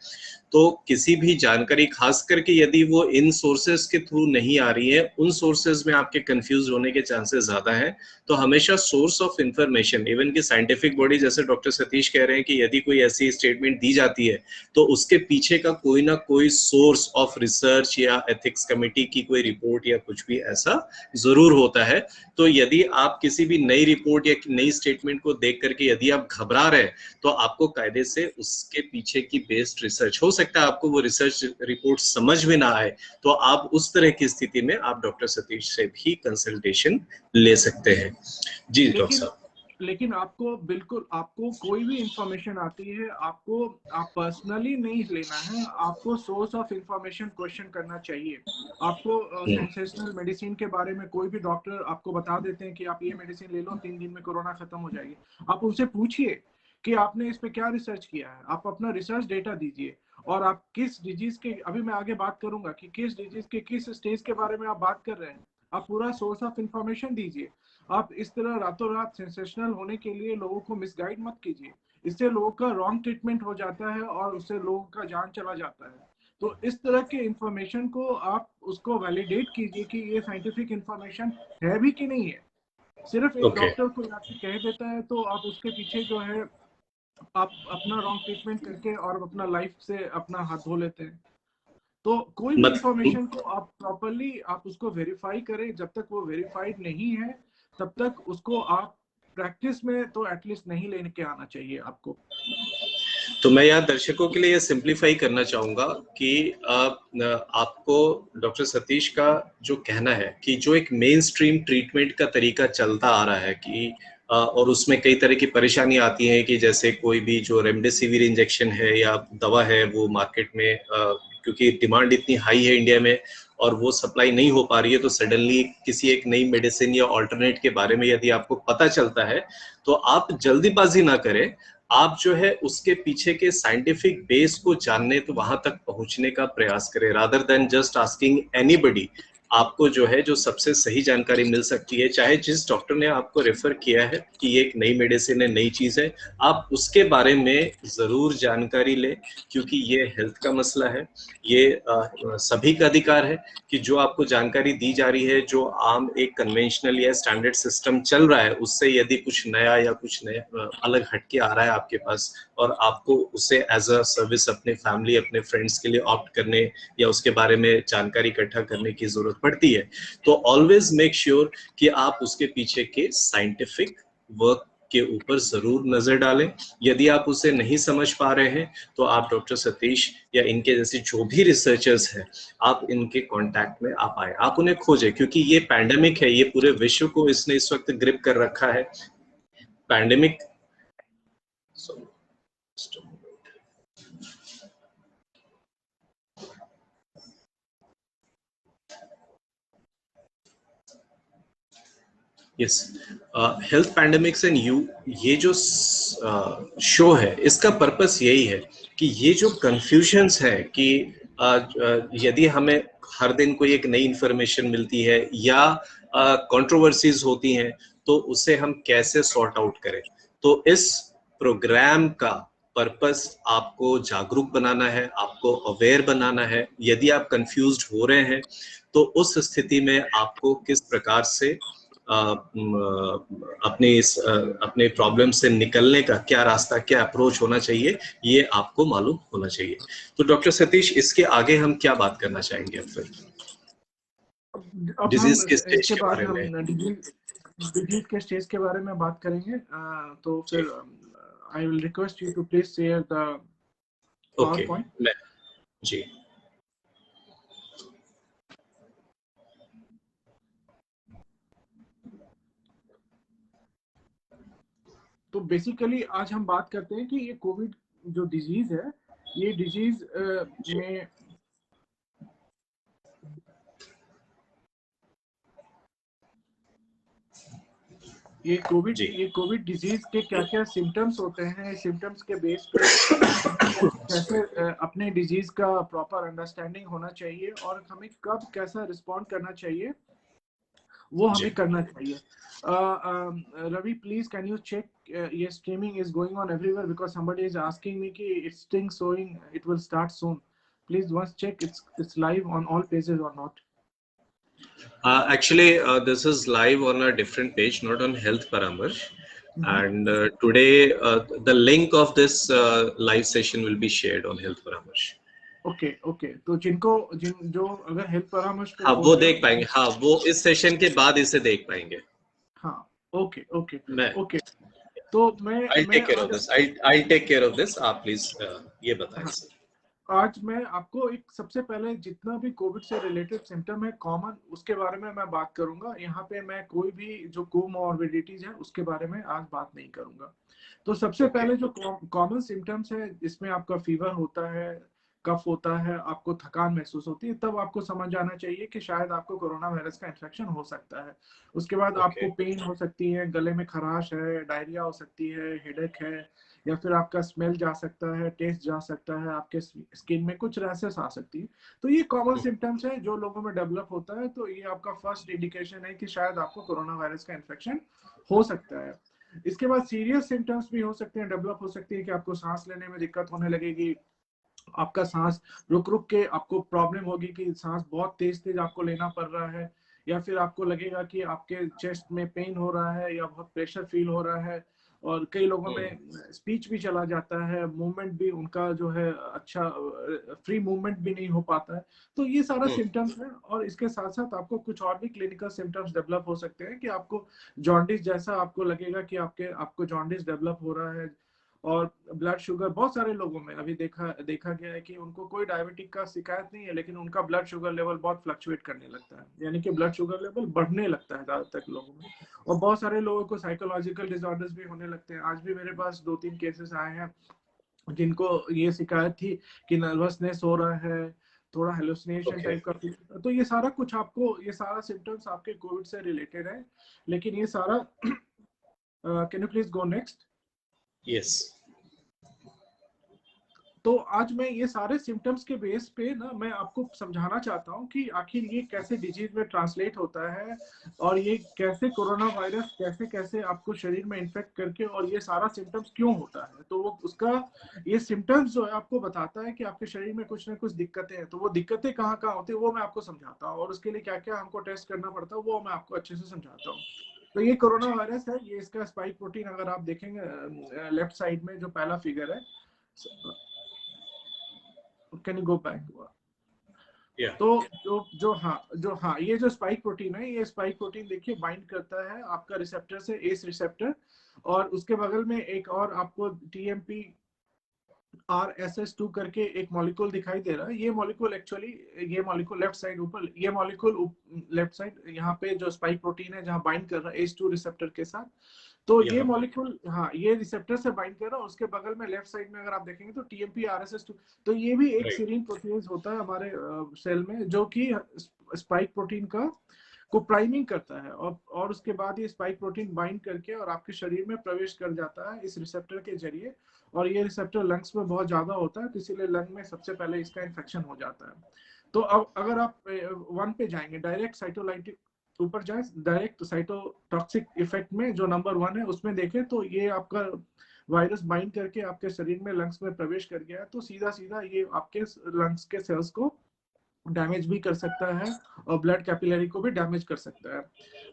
तो किसी भी जानकारी, खास करके यदि वो इन सोर्सेज के थ्रू नहीं आ रही है, उन सोर्सेज में आपके कंफ्यूज होने के चांसेस ज्यादा हैं। तो हमेशा सोर्स ऑफ इंफॉर्मेशन, इवन की साइंटिफिक बॉडी, जैसे डॉक्टर सतीश कह रहे हैं कि यदि कोई ऐसी स्टेटमेंट दी जाती है तो उसके पीछे का कोई ना कोई सोर्स ऑफ रिसर्च या एथिक्स कमेटी की कोई रिपोर्ट या कुछ भी ऐसा जरूर होता है। तो यदि आप किसी भी नई रिपोर्ट या नई स्टेटमेंट को देख करके यदि आप घबरा रहे हैं, तो आपको कायदे से उसके पीछे की बेस्ड रिसर्च, हो सकता है आपको वो रिसर्च रिपोर्ट समझ में ना आए, तो आप उस तरह की स्थिति में आप डॉक्टर सतीश से भी कंसल्टेशन ले सकते हैं। जी डॉक्टर साहब। लेकिन आपको बिल्कुल, आपको कोई भी इंफॉर्मेशन आती है, आप पर्सनली नहीं लेना है, आपको सोर्स ऑफ इंफॉर्मेशन क्वेश्चन करना चाहिए। आपको सेंसेशनल मेडिसिन के बारे में कोई भी डॉक्टर आपको बता देते हैं कि आप ये मेडिसिन ले लो, 3 दिन में कोरोना खत्म हो जाएगी। आप उनसे पूछिए कि आपने इस पे क्या रिसर्च किया है, आप अपना रिसर्च डेटा दीजिए, और आप किस डिजीज के, अभी मैं आगे बात करूंगा कि किस डिजीज के किस स्टेज के बारे में आप बात कर रहे हैं, आप पूरा सोर्स ऑफ इंफॉर्मेशन दीजिए। आप इस तरह रातों रात सेंसेशनल होने के लिए लोगों को मिसगाइड मत कीजिए, इससे लोगों का रॉन्ग ट्रीटमेंट हो जाता है और उससे लोगों का जान चला जाता है। तो इस तरह के इंफॉर्मेशन को आप उसको वैलिडेट कीजिए कि ये साइंटिफिक इंफॉर्मेशन है भी कि नहीं है। सिर्फ एक डॉक्टर को जाके कह देता है तो आप उसके पीछे जो है आप अपना रॉन्ग ट्रीटमेंट करके और अपना लाइफ से अपना हाथ धो लेते हैं। तो कोई भी इंफॉर्मेशन को आप प्रॉपरली आप उसको वेरीफाई करें, जब तक वो वेरीफाइड नहीं है तब तक उसको आप प्रैक्टिस में तो एटलीस्ट नहीं लेने के आना चाहिए आपको। तो मैं यहाँ दर्शकों के लिए ये सिंप्लीफाई करना चाहूंगा कि आपको डॉक्टर सतीश का जो कहना है कि जो एक मेन स्ट्रीम ट्रीटमेंट का तरीका चलता आ रहा है कि और उसमें कई तरह की परेशानी आती है कि जैसे कोई भी जो रेमडेसिविर इंजेक्शन है या दवा है वो मार्केट में क्योंकि डिमांड इतनी हाई है इंडिया में और वो सप्लाई नहीं हो पा रही है, तो सडनली किसी एक नई मेडिसिन या ऑल्टरनेट के बारे में यदि आपको पता चलता है तो आप जल्दीबाजी ना करें। आप जो है उसके पीछे के साइंटिफिक बेस को जानने, तो वहां तक पहुंचने का प्रयास करें, rather than just asking anybody. आपको जो है जो सबसे सही जानकारी मिल सकती है, चाहे जिस डॉक्टर ने आपको रेफर किया है कि ये एक नई मेडिसिन है, नई चीज है, आप उसके बारे में जरूर जानकारी लें, क्योंकि ये हेल्थ का मसला है। ये सभी का अधिकार है कि जो आपको जानकारी दी जा रही है, जो आम एक कन्वेंशनल या स्टैंडर्ड सिस्टम चल रहा है, उससे यदि कुछ नया या कुछ नया अलग हटके आ रहा है आपके पास, और आपको उसे एज अ सर्विस अपने फैमिली, अपने फ्रेंड्स के लिए ऑप्ट करने या उसके बारे में जानकारी इकट्ठा करने की जरूरत पड़ती है, तो ऑलवेज मेक श्योर कि आप उसके पीछे के साइंटिफिक वर्क के ऊपर जरूर नजर डालें। यदि आप उसे नहीं समझ पा रहे हैं तो आप डॉक्टर सतीश या इनके जैसे जो भी रिसर्चर्स हैं, आप इनके कांटेक्ट में आप आए, आप उन्हें खोजें, क्योंकि ये पैंडेमिक है, ये पूरे विश्व को इसने इस वक्त ग्रिप कर रखा है। Pandemic yes, health pandemics and you, ये जो शो है इसका पर्पस यही है कि ये जो कंफ्यूजन्स है कि यदि हमें हर दिन कोई एक नई इंफॉर्मेशन मिलती है या कंट्रोवर्सीज होती हैं, तो उसे हम कैसे सॉर्ट आउट करें। तो इस प्रोग्राम का पर्पस आपको जागरूक बनाना है, आपको अवेयर बनाना है। यदि आप कंफ्यूज्ड हो रहे हैं तो उस स्थिति में आपको किस प्रकार से अपने प्रॉब्लम से निकलने का क्या रास्ता, क्या अप्रोच होना चाहिए, ये आपको मालूम होना चाहिए। तो डॉक्टर सतीश, इसके आगे हम क्या बात करना चाहेंगे? अब फिर डिजीज के स्टेज के बारे में, डिजीज के स्टेज के बारे में बात करेंगे। तो फिर I will request you to please share the PowerPoint. जी। तो बेसिकली आज हम बात करते हैं कि ये कोविड जो डिजीज है, ये डिजीज में ये कोविड डिजीज के क्या क्या सिम्टम्स होते हैं, सिम्टम्स के बेस पे कैसे अपने डिजीज का प्रॉपर अंडरस्टैंडिंग होना चाहिए और हमें कब कैसा रिस्पॉन्ड करना चाहिए, वो हमें करना चाहिए। Ravi, please can you check your streaming is going on everywhere because somebody is asking me कि it's still showing it will start soon. Please once check it's live on all pages or not. Actually, this is live on a different page, not on Health Paramarsh. And today, the link of this live session will be shared on Health Paramarsh. Okay okay, तो जो अगर health परामर्श पे हाँ, खोल वो रहे देख पाएंगे। हाँ, वो इस सेशन के बाद इसे देख पाएंगे। हाँ, ओके ओके मैं ओके। तो I'll take care of this. I'll take care of this. आप प्लीज ये बताएं हाँ, सर। आज मैं आपको एक सबसे पहले जितना भी कोविड से रिलेटेड सिम्टम है कॉमन, उसके बारे में मैं बात करूंगा। यहाँ पे मैं कोई भी जो कोमॉर्बिडिटीज है उसके बारे में आज बात नहीं करूंगा। तो सबसे पहले जो कॉमन सिम्टम्स है, इसमें आपका फीवर होता है, कफ होता है, आपको थकान महसूस होती है, तब आपको समझ आना चाहिए कि शायद आपको कोरोना वायरस का इन्फेक्शन हो सकता है। उसके बाद आपको पेन हो सकती है, गले में खराश है, डायरिया हो सकती है, हेडेक है, या फिर आपका स्मेल जा सकता है, टेस्ट जा सकता है, आपके स्किन में कुछ रैशेस आ सकती है। तो ये कॉमन सिम्टम्स है जो लोगों में डेवलप होता है। तो ये आपका फर्स्ट इंडिकेशन है कि शायद आपको कोरोना वायरस का इन्फेक्शन हो सकता है। इसके बाद सीरियस सिम्टम्स भी हो सकते हैं, डेवलप हो सकती है कि आपको सांस लेने में दिक्कत होने लगेगी, आपका सांस रुक रुक के आपको प्रॉब्लम होगी कि सांस बहुत तेज तेज आपको लेना पड़ रहा है, या फिर आपको लगेगा कि आपके चेस्ट में पेन हो रहा है या बहुत प्रेशर फील हो रहा है। और कई लोगों में स्पीच भी चला जाता है, मूवमेंट भी उनका जो है अच्छा फ्री मूवमेंट भी नहीं हो पाता है। तो ये सारा सिम्टम्स है। और इसके साथ साथ आपको कुछ और भी क्लिनिकल सिम्टम्स डेवलप हो सकते हैं कि आपको जॉन्डिस जैसा आपको लगेगा कि आपको जॉन्डिस डेवलप हो रहा है। और ब्लड शुगर बहुत सारे लोगों में अभी देखा गया है कि उनको कोई डायबिटिक का शिकायत नहीं है, लेकिन उनका ब्लड शुगर लेवल बहुत फ्लक्चुएट करने लगता है, यानी कि ब्लड शुगर लेवल बढ़ने लगता है ज्यादातर लोगों में। और बहुत सारे लोगों को साइकोलॉजिकल डिसऑर्डर्स भी होने लगते हैं। आज भी मेरे पास 2-3 केसेस आए हैं जिनको ये शिकायत थी कि नर्वसनेस हो रहा है, थोड़ा हेलुसिनेशन टाइप का फील। तो ये सारा कुछ आपको, ये सारा सिम्टम्स आपके कोविड से रिलेटेड है। लेकिन ये सारा can you please go next? Yes. तो आज मैं ये सारे सिम्टम्स के बेस पे ना मैं आपको समझाना चाहता हूँ कि आखिर ये कैसे डिजीज में ट्रांसलेट होता है, और ये कैसे कोरोना वायरस कैसे कैसे आपको शरीर में इन्फेक्ट करके, और ये सारा सिम्टम्स क्यों होता है। तो वो उसका ये सिम्टम्स जो है आपको बताता है कि आपके शरीर में कुछ ना कुछ दिक्कतें हैं। तो वो दिक्कतें कहाँ कहाँ होती है वो मैं आपको समझाता हूँ, और उसके लिए क्या क्या हमको टेस्ट करना पड़ता है वो मैं आपको अच्छे से समझाता हूँ। तो ये कोरोना वायरस है, ये इसका स्पाइक प्रोटीन अगर आप देखेंगे लेफ्ट साइड में जो पहला फिगर है, कैन यू गो बैक? तो जो हाँ ये जो स्पाइक प्रोटीन है, ये स्पाइक प्रोटीन देखिए बाइंड करता है आपका रिसेप्टर से, एस रिसेप्टर। और उसके बगल में एक और आपको TMP RSS2 करके एक मॉलिक्यूल दिखाई दे रहा है। ये मॉलिक्यूल एक्चुअली, ये मॉलिक्यूल लेफ्ट साइड ऊपर, ये मॉलिक्यूल लेफ्ट साइड यहाँ पे जो स्पाइक प्रोटीन है जहाँ बाइंड कर रहा है H2 रिसेप्टर के साथ। तो ये मॉलिक्यूल हाँ ये रिसेप्टर से बाइंड कर रहा है। उसके बगल में लेफ्ट साइड में अगर आप देखेंगे तो TMP RSS2। तो ये भी एक सीरीन प्रोटीन होता है हमारे सेल में, जो कि स्पाइक प्रोटीन को प्राइमिंग करता है। और उसके बाद ये स्पाइक प्रोटीन बाइंड करके और आपके शरीर में प्रवेश कर जाता है इस रिसेप्टर के जरिए। और ये रिसेप्टर लंग्स में बहुत ज्यादा होता है, तो इसीलिए लंग में सबसे पहले इसका इन्फेक्शन हो जाता है। तो अब अगर आप 1 पे जाएंगे, डायरेक्ट साइटोलाइटिक ऊपर जाए, डायरेक्ट साइटोटॉक्सिक इफेक्ट में जो नंबर 1 है उसमें देखें तो ये आपका वायरस बाइंड करके आपके शरीर में लंग्स में प्रवेश कर गया है। तो सीधा सीधा ये आपके लंग्स के सेल्स को डैमेज भी कर सकता है और ब्लड कैपिलरी को भी डैमेज कर सकता है।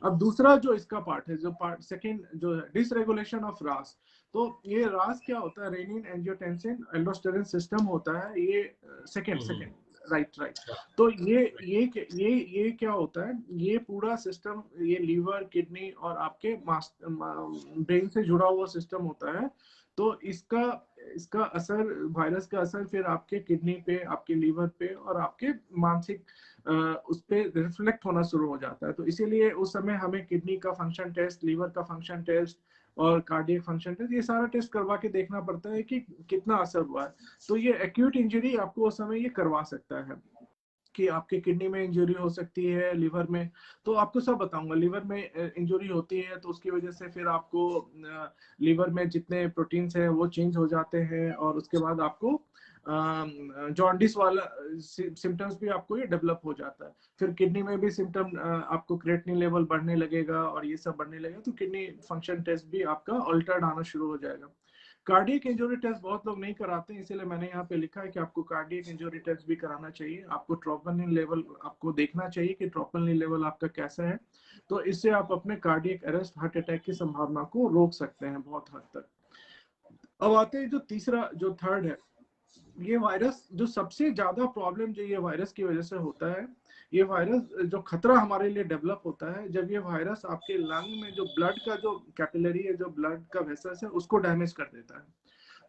अब दूसरा जो इसका पार्ट है, जो पार्ट सेकेंड जो है डिसरेगुलेशन ऑफ रास। तो ये रास क्या होता है? रेनिन एंजियोटेंसिन एल्डोस्टेरिन सिस्टम होता है ये। Second right. तो ये क्या होता है? ये पूरा सिस्टम, ये लीवर, किडनी और आपके ब्रेन से जुड़ा हुआ सिस्टम होता है। तो इसका असर, वायरस का असर फिर आपके किडनी पे, आपके लीवर पे और आपके मानसिक उस पे रिफ्लेक्ट होना शुरू हो जाता है। तो इसीलिए उस समय हमें किडनी का फंक्शन टेस्ट, लीवर का फंक्शन टेस्ट और कार्डियक फंक्शन टेस्ट, ये सारा टेस्ट करवा के देखना पड़ता है कि कितना असर हुआ है। तो ये एक्यूट इंजरी आपको उस समय ये करवा सकता है कि आपके किडनी में इंजरी हो सकती है, लिवर में। तो आपको सब बताऊंगा। लिवर में इंजरी होती है तो उसकी वजह से फिर आपको लिवर में जितने प्रोटीन्स हैं वो चेंज हो जाते हैं, और उसके बाद आपको जॉन्डिस वाला सिम्टम्स भी आपको ये डेवलप हो जाता है। फिर किडनी में भी सिम्टम आपको क्रिएटिनिन लेवल बढ़ने लगेगा और ये सब बढ़ने लगेगा, तो किडनी फंक्शन टेस्ट भी आपका अल्टर्ड आना शुरू हो जाएगा। कार्डियक इंजरी टेस्ट बहुत लोग नहीं कराते हैं, इसीलिए मैंने यहाँ पे लिखा है कि आपको कार्डियक इंजरी टेस्ट भी कराना चाहिए। आपको ट्रोपोनिन लेवल आपको देखना चाहिए कि ट्रोपोनिन लेवल आपका कैसा है, तो इससे आप अपने कार्डियक अरेस्ट, हार्ट अटैक की संभावना को रोक सकते हैं बहुत हद तक। अब आते हैं जो तीसरा, जो थर्ड है, ये वायरस जो सबसे ज्यादा प्रॉब्लम जो ये वायरस की वजह से होता है, ये वायरस जो खतरा हमारे लिए डेवलप होता है जब ये वायरस आपके लंग में जो ब्लड का जो कैपिलरी है, जो ब्लड का वेसल्स है, उसको डैमेज कर देता है।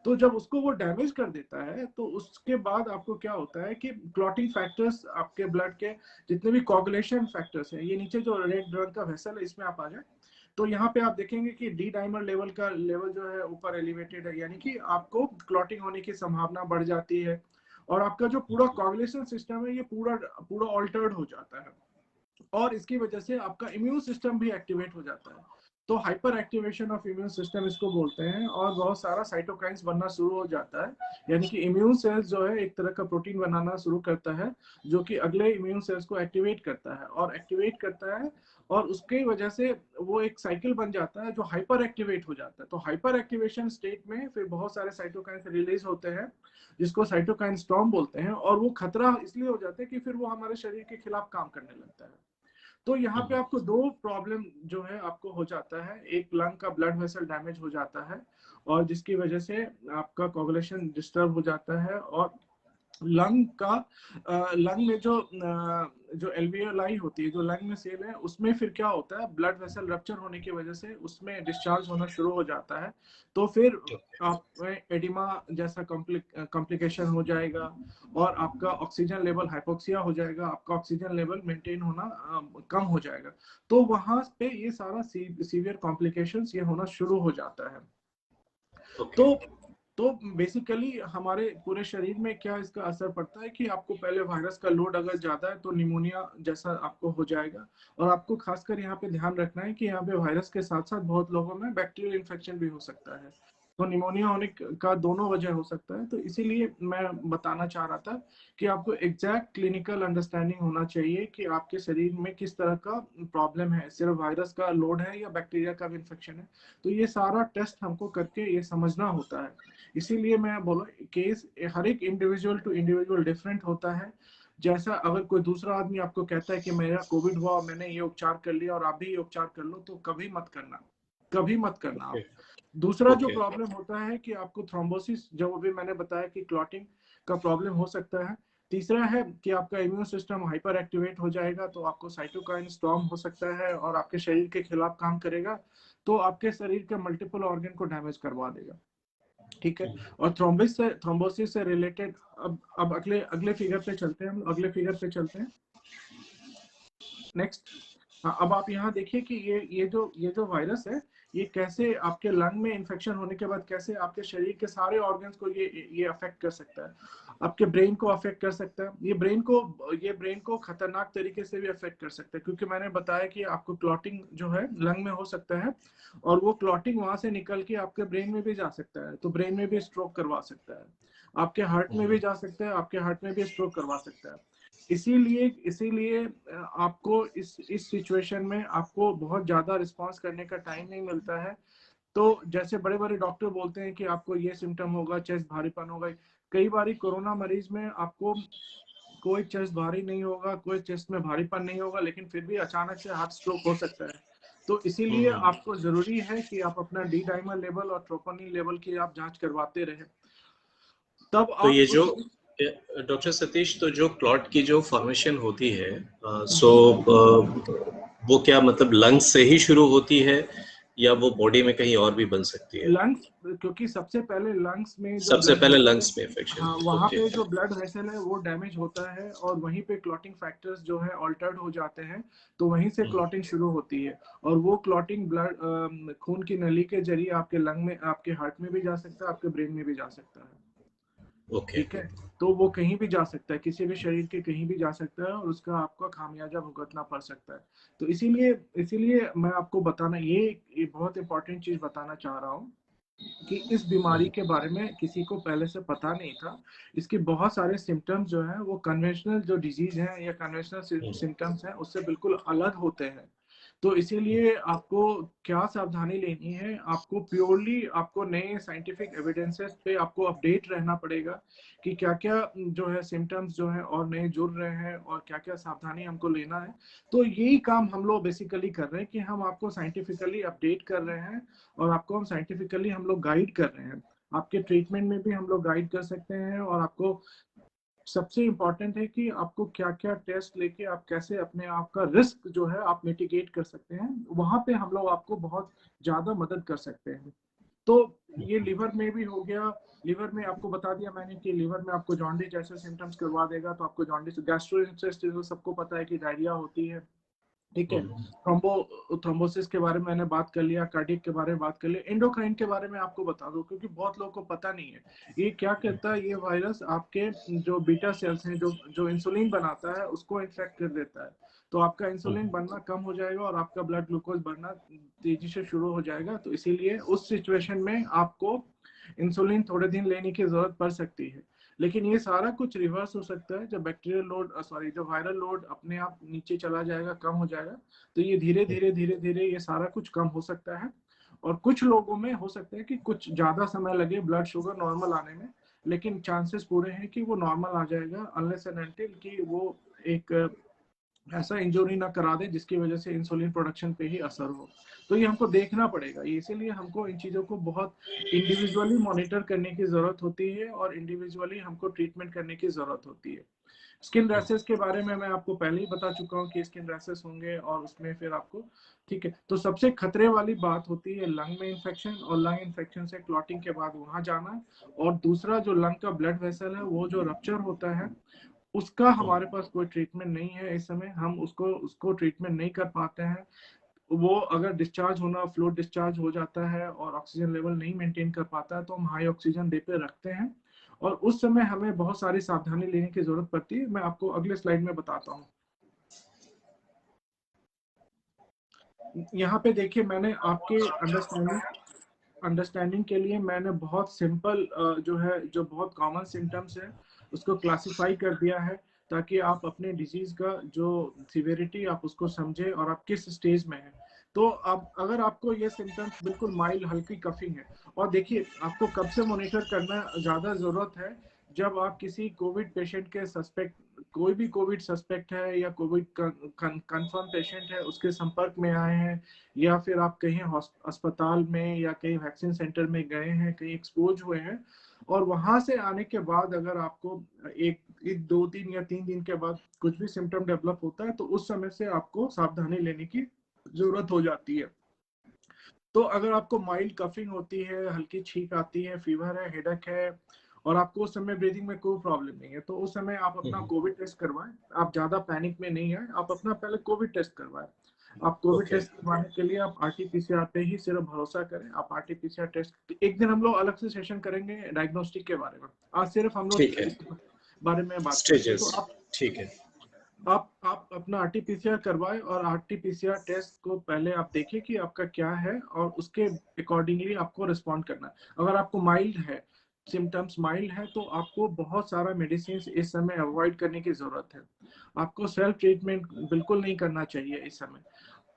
तो जब उसको वो डैमेज कर देता है तो उसके बाद आपको क्या होता है कि क्लॉटिंग फैक्टर्स आपके ब्लड के जितने भी कोगुलेशन फैक्टर्स हैं, ये नीचे जो रेड ब्लड का वेसल है इसमें आप आ जाए, तो यहाँ पे आप देखेंगे कि डी डाइमर लेवल का लेवल जो है ऊपर एलिवेटेड है, यानी कि आपको क्लॉटिंग होने की संभावना बढ़ जाती है और आपका जो पूरा कोगुलेशन सिस्टम है ये पूरा पूरा ऑल्टर्ड हो जाता है और इसकी वजह से आपका इम्यून सिस्टम भी एक्टिवेट हो जाता है। तो hyper activation of immune system इसको बोलते हैं और बहुत सारा साइटोकाइंस बनना शुरू हो जाता है, यानी कि इम्यून सेल्स जो है एक तरह का प्रोटीन बनाना शुरू करता है जो कि अगले इम्यून सेल्स को एक्टिवेट करता है और उसकी वजह से वो एक साइकिल बन जाता है जो हाइपर एक्टिवेट हो जाता है। तो हाइपर एक्टिवेशन स्टेट में फिर बहुत सारे साइटोकाइंस रिलीज होते हैं जिसको साइटोकाइन स्टॉर्म बोलते हैं, और वो खतरा इसलिए हो जाता है कि फिर वो हमारे शरीर के खिलाफ काम करने लगता है। तो यहाँ पे आपको दो प्रॉब्लम जो है आपको हो जाता है, एक लंग का ब्लड वेसल डैमेज हो जाता है और जिसकी वजह से आपका कोगुलेशन डिस्टर्ब हो जाता है, और लंग में जो एल्वियोलाई होती है, जो लंग में सेल है, उसमें फिर क्या होता है, ब्लड वेसल रप्चर होने की वजह से उसमें डिस्चार्ज होना शुरू हो जाता है। तो फिर आप एडिमा जैसा कॉम्प्लिकेशन हो जाएगा और आपका ऑक्सीजन लेवल हाइपोक्सिया हो जाएगा, आपका ऑक्सीजन लेवल मेंटेन होना कम हो जाएगा। तो वहां पे ये सारा सीवियर कॉम्प्लिकेशंस ये होना शुरू हो जाता है। तो बेसिकली हमारे पूरे शरीर में क्या इसका असर पड़ता है कि आपको पहले वायरस का लोड अगर ज्यादा है तो निमोनिया जैसा आपको हो जाएगा, और आपको खासकर यहाँ पे ध्यान रखना है कि यहाँ पे वायरस के साथ साथ बहुत लोगों में बैक्टीरियल इन्फेक्शन भी हो सकता है। तो निमोनिया होने का दोनों वजह हो सकता है। तो इसीलिए मैं बताना चाह रहा था कि आपको एग्जैक्ट क्लिनिकल अंडरस्टैंडिंग होना चाहिए कि आपके शरीर में किस तरह का प्रॉब्लम है, सिर्फ वायरस का लोड है या बैक्टीरिया का भी इन्फेक्शन है। तो ये सारा टेस्ट हमको करके ये समझना होता है। इसीलिए मैं बोला केस हर एक इंडिविजुअल टू इंडिविजुअल डिफरेंट होता है। जैसा अगर कोई दूसरा आदमी आपको कहता है कि मेरा कोविड हुआ, मैंने ये उपचार कर लिया और आप भी ये उपचार कर लो, तो कभी मत करना, कभी मत करना आप। दूसरा जो प्रॉब्लम होता है कि आपको थ्रोम्बोसिस, जो अभी मैंने बताया कि क्लॉटिंग का प्रॉब्लम हो सकता है। तीसरा है कि आपका इम्यून सिस्टम हाइपर एक्टिवेट हो जाएगा, तो आपको साइटोकाइन स्टॉर्म हो सकता है और आपके शरीर के खिलाफ काम करेगा, तो आपके शरीर के मल्टीपल ऑर्गन को डैमेज करवा देगा। ठीक है। और थ्रोम्बोसिस से रिलेटेड अब अगले अगले फिगर पे चलते हैं, हम अगले फिगर पे चलते हैं, नेक्स्ट। हाँ, अब आप यहाँ देखिए कि ये जो वायरस है, ये कैसे आपके लंग में इन्फेक्शन होने के बाद कैसे आपके शरीर के सारे ऑर्गन्स को ये अफेक्ट कर सकता है। आपके ब्रेन को अफेक्ट कर सकता है, ये ब्रेन को खतरनाक तरीके से भी अफेक्ट कर सकता है, क्योंकि मैंने बताया कि आपको क्लॉटिंग जो है लंग में हो सकता है और वो क्लॉटिंग वहां से निकल के आपके ब्रेन में भी जा सकता है, तो ब्रेन में भी स्ट्रोक करवा सकता है, आपके हार्ट में भी जा सकता है, आपके हार्ट में भी स्ट्रोक करवा सकता है। इसीलिए आपको इस सिचुएशन में आपको बहुत ज्यादा रिस्पांस करने का टाइम नहीं मिलता है। तो जैसे बड़े बड़े डॉक्टर बोलते हैं कि आपको ये सिम्टम होगा, चेस्ट भारीपन होगा, कई बार कोरोना मरीज में आपको कोई चेस्ट भारी नहीं होगा, कोई चेस्ट में भारीपन नहीं होगा, लेकिन फिर भी अचानक से हार्ट स्ट्रोक हो सकता है। तो इसीलिए आपको जरूरी है कि आप अपना डी डाइमर लेवल और ट्रोपोनिन लेवल की आप जांच करवाते रहे। तब तो आप ये जो डॉक्टर सतीश, तो जो क्लॉट की जो फॉर्मेशन होती है, वो क्या मतलब लंग्स से ही शुरू होती है या वो बॉडी में कहीं और भी बन सकती है? लंग्स, क्योंकि सबसे पहले लंग्स में जो सबसे ब्लड पहले वेसल है, लंग्स में इन्फेक्शन। हाँ वहाँ ओके। पे जो ब्लड वेसल है वो डैमेज होता है और वहीं पे क्लॉटिंग फैक्टर्स जो है ऑल्टर्ड हो जाते हैं, तो वहीं से क्लॉटिंग शुरू होती है। और वो क्लॉटिंग ब्लड खून की नली के जरिए आपके लंग में, आपके हार्ट में भी जा सकता है, आपके ब्रेन में भी जा सकता है। ओके। ठीक है। तो वो कहीं भी जा सकता है, किसी भी शरीर के कहीं भी जा सकता है और उसका आपको खामियाजा भुगतना पड़ सकता है। तो इसीलिए इसीलिए मैं आपको बताना, ये बहुत इंपॉर्टेंट चीज बताना चाह रहा हूँ कि इस बीमारी के बारे में किसी को पहले से पता नहीं था। इसके बहुत सारे सिम्टम्स जो हैं वो कन्वेंशनल जो डिजीज हैं या कन्वेंशनल सिम्टम्स हैं उससे बिल्कुल अलग होते हैं। तो इसीलिए आपको क्या सावधानी लेनी है, आपको प्योरली आपको नए साइंटिफिक एविडेंसेस पे आपको अपडेट रहना पड़ेगा कि क्या क्या जो है सिम्टम्स जो है और नए जुड़ रहे हैं और क्या क्या सावधानी हमको लेना है। तो यही काम हम लोग बेसिकली कर रहे हैं कि हम आपको साइंटिफिकली अपडेट कर रहे हैं और आपको हम साइंटिफिकली हम लोग गाइड कर रहे हैं। आपके ट्रीटमेंट में भी हम लोग गाइड कर सकते हैं और आपको सबसे इम्पोर्टेंट है कि आपको क्या क्या टेस्ट लेके आप कैसे अपने आप का रिस्क जो है आप मिटिगेट कर सकते हैं, वहां पे हम लोग आपको बहुत ज्यादा मदद कर सकते हैं। तो ये लिवर में भी हो गया। लिवर में आपको बता दिया मैंने कि लिवर में आपको जॉन्डिस जैसे सिम्टम्स करवा देगा, तो आपको जॉन्डिस, गैस्ट्रोइंटेस्टाइनल सबको पता है कि डायरिया होती है, ठीक है। थ्रोम्बोसिस के बारे में मैंने बात कर लिया, कार्डियक के बारे में बात कर लिया। एंडोक्राइन के बारे में आपको बता दो क्योंकि बहुत लोगों को पता नहीं है। ये क्या करता है, ये वायरस आपके जो बीटा सेल्स हैं जो जो इंसुलिन बनाता है उसको इन्फेक्ट कर देता है। तो आपका इंसुलिन बनना कम हो जाएगा और आपका ब्लड ग्लूकोज बढ़ना तेजी से शुरू हो जाएगा। तो इसीलिए उस सिचुएशन में आपको इंसुलिन थोड़े दिन लेने की जरूरत पड़ सकती है। लेकिन ये सारा कुछ रिवर्स हो सकता है जब बैक्टीरियल लोड जब वायरल लोड अपने आप नीचे चला जाएगा, कम हो जाएगा। तो ये धीरे धीरे धीरे धीरे ये सारा कुछ कम हो सकता है। और कुछ लोगों में हो सकता है कि कुछ ज्यादा समय लगे ब्लड शुगर नॉर्मल आने में, लेकिन चांसेस पूरे हैं कि वो नॉर्मल आ जाएगा अनलेस एंड अनटिल कि वो एक ऐसा इंजरी ना करा दे जिसकी वजह से इंसुलिन प्रोडक्शन पे ही असर हो। तो ये हमको देखना पड़ेगा, इसीलिए हमको इन चीजों को बहुत इंडिविजुअली मॉनिटर करने की जरूरत होती है और इंडिविजुअली हमको ट्रीटमेंट करने की जरूरत होती है। स्किन रैसेस के बारे में मैं आपको पहले ही बता चुका हूँ कि स्किन रैसेस होंगे और उसमें फिर आपको, ठीक है। तो सबसे खतरे वाली बात होती है लंग में इन्फेक्शन, और लंग इन्फेक्शन से क्लॉटिंग के बाद वहां जाना। और दूसरा जो लंग का ब्लड वेसल है वो जो रप्चर होता है उसका हमारे पास कोई ट्रीटमेंट नहीं है इस समय, हम उसको उसको ट्रीटमेंट नहीं कर पाते हैं। वो अगर डिस्चार्ज होना, फ्लूइड डिस्चार्ज हो जाता है और ऑक्सीजन लेवल नहीं मेंटेन कर पाता है तो हम हाई ऑक्सीजन डे पे रखते हैं और उस समय हमें बहुत सारी सावधानी लेने की जरूरत पड़ती है। मैं आपको अगले स्लाइड में बताता हूँ। यहाँ पे देखिए मैंने आपके अंडरस्टैंडिंग के लिए मैंने बहुत सिंपल जो है जो बहुत कॉमन सिम्टम्स है उसको क्लासिफाई कर दिया है ताकि आप अपने डिजीज का जो सिवियरिटी आप उसको समझे और आप किस स्टेज में है। तो अब अगर आपको ये सिम्टम्स बिल्कुल माइल्ड हल्की कफिंग है, और देखिए आपको कब से मॉनिटर करना ज्यादा जरूरत है, जब आप किसी कोविड पेशेंट के सस्पेक्ट, कोई भी कोविड सस्पेक्ट है या कोविड कंफर्म पेशेंट है उसके संपर्क में आए हैं, या फिर आप कहीं अस्पताल में या कहीं वैक्सीन सेंटर में गए हैं, कहीं एक्सपोज हुए हैं, और वहां से आने के बाद अगर आपको एक एक 2 दिन या 3 दिन के बाद कुछ भी सिम्टम डेवलप होता है तो उस समय से आपको सावधानी लेने की जरूरत हो जाती है। तो अगर आपको माइल्ड कफिंग होती है, हल्की छींक आती है, फीवर है, हेडेक है और आपको उस समय ब्रीदिंग में कोई प्रॉब्लम नहीं है, तो उस समय आप अपना कोविड टेस्ट करवाएं। आप ज्यादा पैनिक में नहीं है, आप अपना पहले कोविड टेस्ट करवाएं। आप कोविड टेस्ट करवाने के लिए आप आरटीपीसीआर पे ही सिर्फ भरोसा करें। आप आरटीपीसीआर टेस्ट एक दिन हम लोग अलग से सेशन करेंगे डायग्नोस्टिक के बारे में, आज सिर्फ हम लोग इस बारे में बात करेंगे। तो आप, ठीक है, आप अपना आरटीपीसीआर करवाएं और आरटीपीसीआर टेस्ट को पहले आप देखिए कि आपका क्या है और उसके अकॉर्डिंगली आपको रिस्पॉन्ड करना है। अगर आपको माइल्ड है, सिम्टम्स माइल्ड है, तो आपको बहुत सारा मेडिसिन इस समय अवॉइड करने की जरूरत है। आपको सेल्फ ट्रीटमेंट बिल्कुल नहीं करना चाहिए इस समय।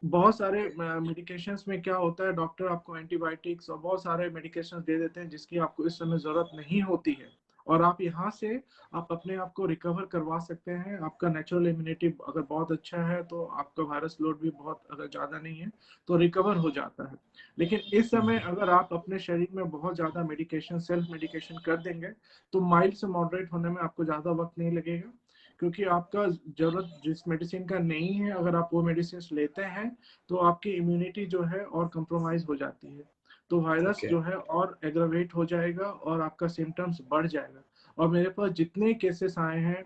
बहुत सारे मेडिकेशंस में क्या होता है, डॉक्टर आपको एंटीबायोटिक्स और बहुत सारे मेडिकेशंस दे देते हैं जिसकी आपको इस समय जरूरत नहीं होती है, और आप यहाँ से आप अपने आप को रिकवर करवा सकते हैं। आपका नेचुरल इम्यूनिटी अगर बहुत अच्छा है तो आपका वायरस लोड भी बहुत अगर ज्यादा नहीं है तो रिकवर हो जाता है। लेकिन इस समय अगर आप अपने शरीर में बहुत ज्यादा मेडिकेशन, सेल्फ मेडिकेशन कर देंगे तो माइल्ड से मॉडरेट होने में आपको ज्यादा वक्त नहीं लगेगा, क्योंकि आपका जरूरत जिस मेडिसिन का नहीं है अगर आप वो मेडिसिन लेते हैं तो आपकी इम्यूनिटी जो है और कंप्रोमाइज हो जाती है, तो वायरस जो है और एग्रावेट हो जाएगा और आपका सिम्टम्स बढ़ जाएगा। और मेरे पास जितने केसेस आए हैं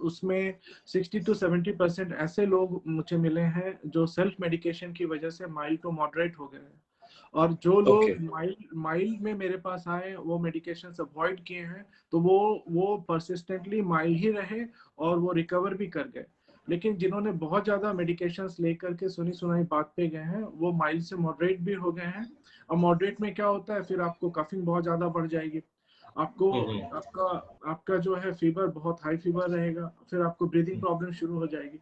उसमें 60 to 70% ऐसे लोग मुझे मिले हैं जो सेल्फ मेडिकेशन की वजह से माइल्ड टू मॉडरेट हो गए हैं, और जो लोग माइल्ड में मेरे पास आए वो मेडिकेशन अवॉइड किए हैं तो वो परसिस्टेंटली माइल्ड ही रहे और वो रिकवर भी कर गए। लेकिन जिन्होंने बहुत ज्यादा मेडिकेशंस लेकर के सुनी सुनाई बात पे गए हैं वो माइल्ड से मॉडरेट भी हो गए हैं। और मॉडरेट में क्या होता है, फिर आपको कफिंग बहुत ज्यादा बढ़ जाएगी, आपको आपका आपका जो है फीवर बहुत हाई फीवर रहेगा, फिर आपको ब्रीदिंग प्रॉब्लम शुरू हो जाएगी।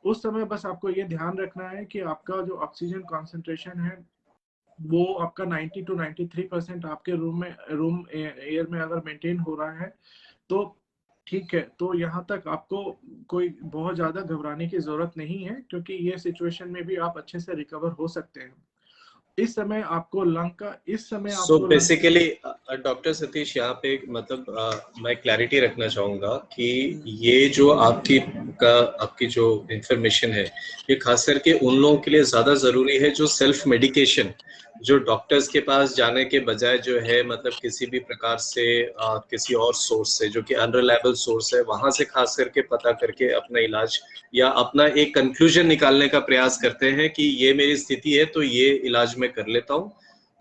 उस समय बस आपको ये ध्यान रखना है कि आपका जो ऑक्सीजन कॉन्सेंट्रेशन है वो आपका 90 to 93% आपके रूम एयर में अगर मेंटेन हो रहा है तो ठीक है। तो यहाँ तक आपको कोई बहुत ज्यादा घबराने की जरूरत नहीं है, क्योंकि ये सिचुएशन में भी आप अच्छे से रिकवर हो सकते हैं। इस समय आपको सो बेसिकली डॉक्टर सतीश, यहाँ पे मैं क्लैरिटी रखना चाहूंगा कि ये जो आपकी जो इंफॉर्मेशन है, ये खास करके उन लोगों के लिए ज्यादा जरूरी है जो सेल्फ मेडिकेशन, जो डॉक्टर्स के पास जाने के बजाय जो है किसी भी प्रकार से किसी और सोर्स से जो कि अनरिलायबल सोर्स है वहां से खास करके पता करके अपना इलाज या अपना एक कंक्लूजन निकालने का प्रयास करते हैं कि ये मेरी स्थिति है तो ये इलाज मैं कर लेता हूँ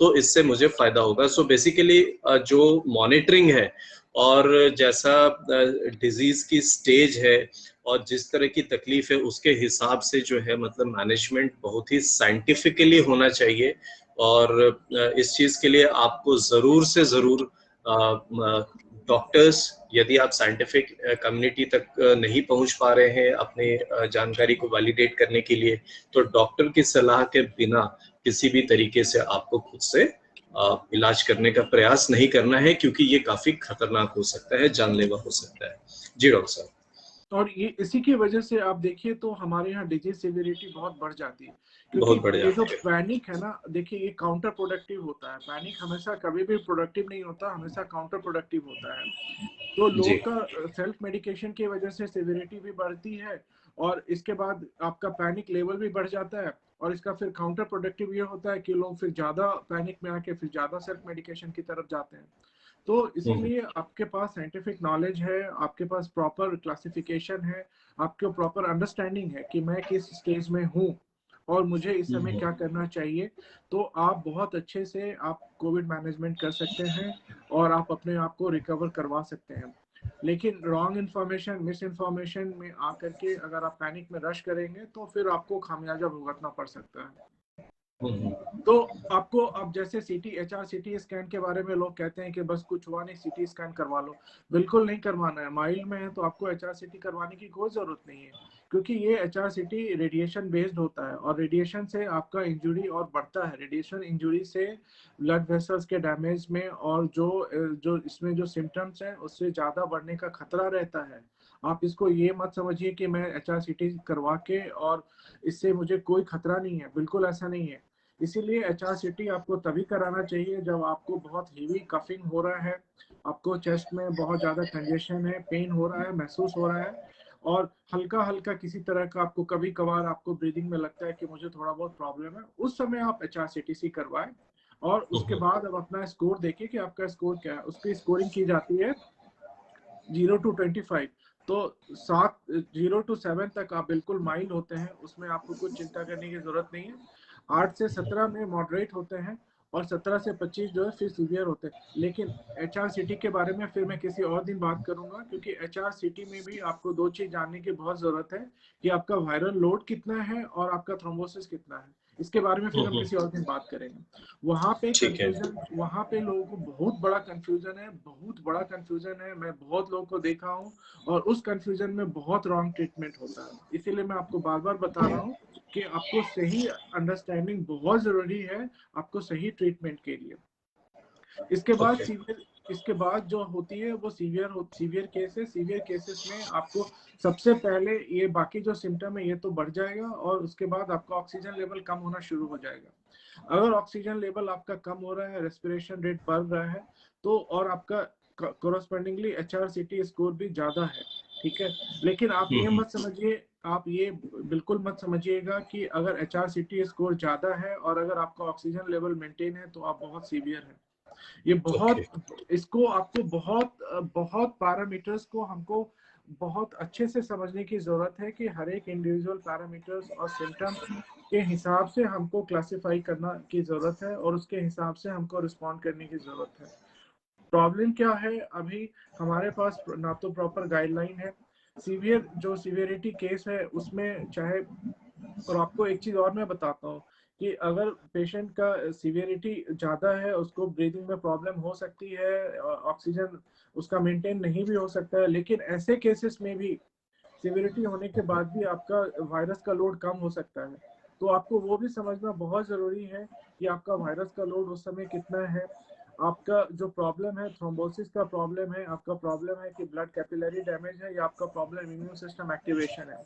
तो इससे मुझे फायदा होगा। सो बेसिकली जो मॉनिटरिंग है और जैसा डिजीज की स्टेज है और जिस तरह की तकलीफ है उसके हिसाब से जो है मैनेजमेंट बहुत ही साइंटिफिकली होना चाहिए। और इस चीज के लिए आपको जरूर से जरूर डॉक्टर्स, यदि आप साइंटिफिक कम्युनिटी तक नहीं पहुंच पा रहे हैं अपने जानकारी को वैलिडेट करने के लिए, तो डॉक्टर की सलाह के बिना किसी भी तरीके से आपको खुद से इलाज करने का प्रयास नहीं करना है, क्योंकि ये काफी खतरनाक हो सकता है, जानलेवा हो सकता है। जी डॉक्टर साहब। और ये इसी की वजह से आप देखिए तो हमारे यहाँ डिजीज सिवियरिटी बहुत बढ़ जाती है, क्योंकि बहुत बढ़िया। ये जो पैनिक है ना, देखिए ये काउंटर प्रोडक्टिव होता है। पैनिक हमेशा कभी भी प्रोडक्टिव नहीं होता, हमेशा काउंटर प्रोडक्टिव होता है। तो जी। लोग का सेल्फ मेडिकेशन की वजह से सिवियरिटी भी बढ़ती है, और इसके बाद आपका पैनिक लेवल भी बढ़ जाता है, और इसका फिर काउंटर प्रोडक्टिव ये होता है कि लोग फिर ज्यादा पैनिक में आके फिर ज्यादा सेल्फ मेडिकेशन की तरफ जाते हैं। तो इसीलिए आपके पास साइंटिफिक नॉलेज है, आपके पास प्रॉपर क्लासिफिकेशन है, आपको प्रॉपर अंडरस्टैंडिंग है कि मैं किस स्टेज में हूँ और मुझे इस समय क्या करना चाहिए, तो आप बहुत अच्छे से आप कोविड मैनेजमेंट कर सकते हैं और आप अपने आप को रिकवर करवा सकते हैं। लेकिन रॉन्ग इन्फॉर्मेशन, मिस इन्फॉर्मेशन में आकर के अगर आप पैनिक में रश करेंगे तो फिर आपको खामियाजा भुगतना पड़ सकता है। तो आपको अब जैसे सीटी स्कैन के बारे में लोग कहते हैं कि बस कुछ हुआ नहीं, सीटी स्कैन करवा लो। बिल्कुल नहीं करवाना है। माइल्ड में है तो आपको एचआरसीटी करवाने की कोई जरूरत नहीं है, क्योंकि ये एचआरसीटी रेडिएशन बेस्ड होता है और रेडिएशन से आपका इंजुरी और बढ़ता है। रेडिएशन इंजुरी से ब्लड वेसल्स के डैमेज में और जो जो इसमें जो सिम्टम्स हैं उससे ज्यादा बढ़ने का खतरा रहता है। आप इसको ये मत समझिए कि मैं एचआरसीटी करवा के और इससे मुझे कोई खतरा नहीं है, बिल्कुल ऐसा नहीं है। इसीलिए एचआरसीटी आपको तभी कराना चाहिए जब आपको बहुत हेवी कफिंग हो रहा है, आपको चेस्ट में बहुत ज्यादा कंजेशन है, पेन हो रहा है, महसूस हो रहा है, और हल्का हल्का किसी तरह का आपको कभी कभार आपको ब्रीदिंग में लगता है कि मुझे थोड़ा बहुत प्रॉब्लम है, उस समय आप एचआरसीटीसी करवाएं। और उसके बाद अब अपना स्कोर देखिए कि आपका स्कोर क्या है। उसकी स्कोरिंग की जाती है 0 to 25। तो 0 to 7 तक आप बिल्कुल माइल्ड होते हैं, उसमें आपको कुछ चिंता करने की जरूरत नहीं है। 8 से 17 में मॉडरेट होते हैं, और 17 से 25 जो है फिर सीवियर होते हैं। लेकिन एचआरसीटी के बारे में फिर मैं किसी और दिन बात करूंगा, क्योंकि एचआरसीटी में भी आपको दो चीज जानने की बहुत जरूरत है कि आपका वायरल लोड कितना है और आपका थ्रोम्बोसिस कितना है। इसके बारे में फिर हम किसी और दिन बात करेंगे। ठीक है। वहां पे लोगों को बहुत बड़ा कंफ्यूजन है, बहुत बड़ा कंफ्यूजन है। मैं बहुत लोगों को देखा हूँ और उस कंफ्यूजन में बहुत रॉन्ग ट्रीटमेंट होता है। इसीलिए मैं आपको बार बार बता रहा हूँ कि आपको सही अंडरस्टैंडिंग बहुत जरूरी है आपको सही ट्रीटमेंट के लिए। ओके। इसके बाद जो होती है वो सीवियर केसेस में आपको सबसे पहले ये बाकी जो सिम्टम है ये तो बढ़ जाएगा, और उसके बाद आपका ऑक्सीजन लेवल कम होना शुरू हो जाएगा। अगर ऑक्सीजन लेवल आपका कम हो रहा है, रेस्पिरेशन रेट बढ़ रहा है, तो और आपका कोरस्पॉन्डिंगली एचआरसीटी स्कोर भी ज्यादा है, ठीक है। लेकिन आप ये बिल्कुल मत समझिएगा कि अगर एचआरसीटी स्कोर ज्यादा है और अगर आपका ऑक्सीजन लेवल मेंटेन है तो आप बहुत सीवियर है। ये ओके। इसको आपको बहुत बहुत पैरामीटर्स को हमको बहुत अच्छे से समझने की जरूरत है कि हर एक इंडिविजुअल पैरामीटर्स और सिम्टम्स के हिसाब से हमको क्लासिफाई करना की जरूरत है, और उसके हिसाब से हमको रिस्पॉन्ड करने की जरूरत है। प्रॉब्लम क्या है, अभी हमारे पास ना तो प्रॉपर गाइडलाइन है, सीवियर जो सीवियरिटी केस है उसमें चाहे, और आपको एक चीज और मैं बताता हूँ कि अगर पेशेंट का सीवियरिटी ज्यादा है, उसको ब्रीदिंग में प्रॉब्लम हो सकती है, ऑक्सीजन उसका मेंटेन नहीं भी हो सकता है, लेकिन ऐसे केसेस में भी सीवियरिटी होने के बाद भी आपका वायरस का लोड कम हो सकता है। तो आपको वो भी समझना बहुत जरूरी है कि आपका वायरस का लोड उस समय कितना है। आपका जो प्रॉब्लम है, थ्रोम्बोसिस का प्रॉब्लम है, आपका प्रॉब्लम है कि ब्लड कैपिलरी डैमेज है, या आपका प्रॉब्लम इम्यून सिस्टम एक्टिवेशन है,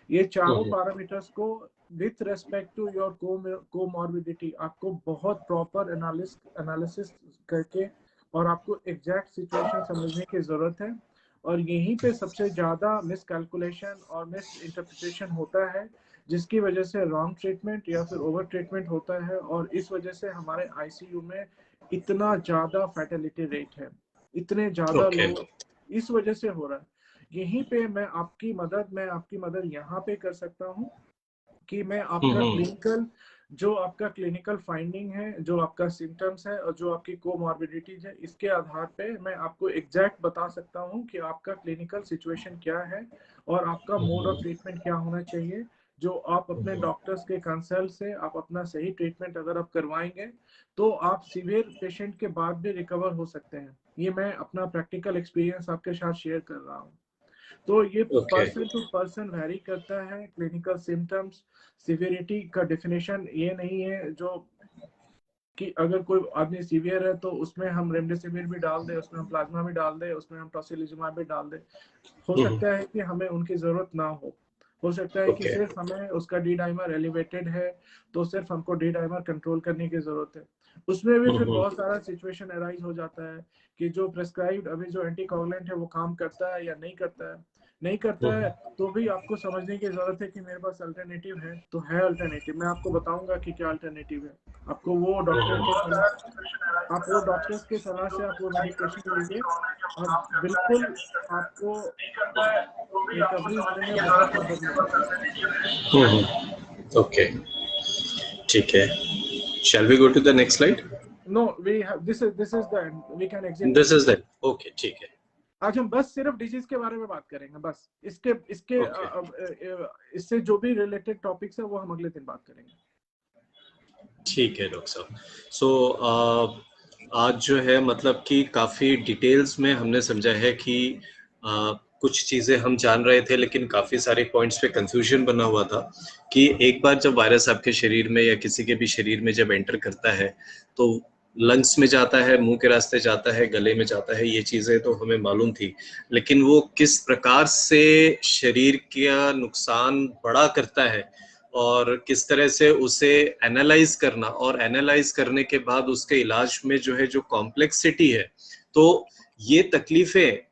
ये चारों पैरामीटर्स को with respect to your comorbidity आपको बहुत प्रॉपर एनालिसिस करके और आपको एग्जैक्ट सिचुएशन समझने की जरूरत है। और यहीं पे सबसे ज्यादा मिस कैलकुलेशन और मिस इंटरप्रिटेशन होता है, जिसकी वजह से रॉन्ग ट्रीटमेंट या फिर ओवर ट्रीटमेंट होता है, और इस वजह से हमारे आईसीयू में इतना ज्यादा फैटेलिटी रेट है, इतने ज्यादा लोग इस वजह से हो रहा है। यहीं पे मैं आपकी मदद यहाँ पे कर सकता हूँ कि मैं आपका क्लिनिकल फाइंडिंग है, जो आपका सिम्टम्स है और जो आपकी कोमॉर्बिडिटीज है, इसके आधार पे मैं आपको एग्जैक्ट बता सकता हूँ कि आपका क्लिनिकल सिचुएशन क्या है और आपका मोड ऑफ ट्रीटमेंट क्या होना चाहिए, जो आप अपने डॉक्टर्स के कंसल्ट से आप अपना सही ट्रीटमेंट अगर आप करवाएंगे तो आप सीवियर पेशेंट के बाद भी रिकवर हो सकते हैं। ये मैं अपना प्रैक्टिकल एक्सपीरियंस आपके साथ शेयर कर रहा हूँ। तो ये पर्सन टू पर्सन वैरी करता है। क्लिनिकल सिम्टम्स सिवियरिटी का डेफिनेशन ये नहीं है जो कि अगर कोई आदमी सीवियर है तो उसमें हम रेमडेसिविर भी डाल दें, उसमें हम प्लाज्मा भी डाल दें, उसमें हम टोसिलिजुमाब भी डाल दें। हो सकता है कि हमें उनकी जरूरत ना हो सकता है कि सिर्फ हमें उसका डी डाइमर एलिवेटेड है तो सिर्फ हमको डी डाइमर कंट्रोल करने की जरूरत है। उसमें भी फिर बहुत सारा सिचुएशन अराइज हो जाता है कि जो प्रेस्क्राइब्ड अभी जो एंटीकोगुलेंट है वो काम करता है या नहीं करता है, तो भी आपको समझने की जरूरत है कि मेरे पास अल्टरनेटिव है। तो है अल्टरनेटिव, मैं आपको बताऊंगा कि क्या अल्टरनेटिव है। आपको वो डॉक्टर्स के सलाह से आप वो मेडिकेशन लीजिए और बिल्कुल आपको रिकवरी होने में बहुत मदद मिलेगी। ओके, ठीक है। Shall we go to the next slide? No, we have this is the end. We can exit. This is the okay, ठीक है। आज हम बस सिर्फ डिजीज के बारे में बात करेंगे, बस इसके इससे जो भी रिलेटेड टॉपिक्स है वो हम अगले दिन बात करेंगे। ठीक है डॉक्टर साहब। सो आज जो है मतलब कि काफ़ी डिटेल्स में हमने समझा है कि कुछ चीज़ें हम जान रहे थे लेकिन काफ़ी सारे पॉइंट्स पे कंफ्यूजन बना हुआ था कि एक बार जब वायरस आपके शरीर में या किसी के भी शरीर में जब एंटर करता है तो लंग्स में जाता है, मुंह के रास्ते जाता है, गले में जाता है, ये चीज़ें तो हमें मालूम थी, लेकिन वो किस प्रकार से शरीर का नुकसान बड़ा करता है और किस तरह से उसे एनालाइज करना और एनालाइज करने के बाद उसके इलाज में जो है जो कॉम्प्लेक्सिटी है, तो ये तकलीफें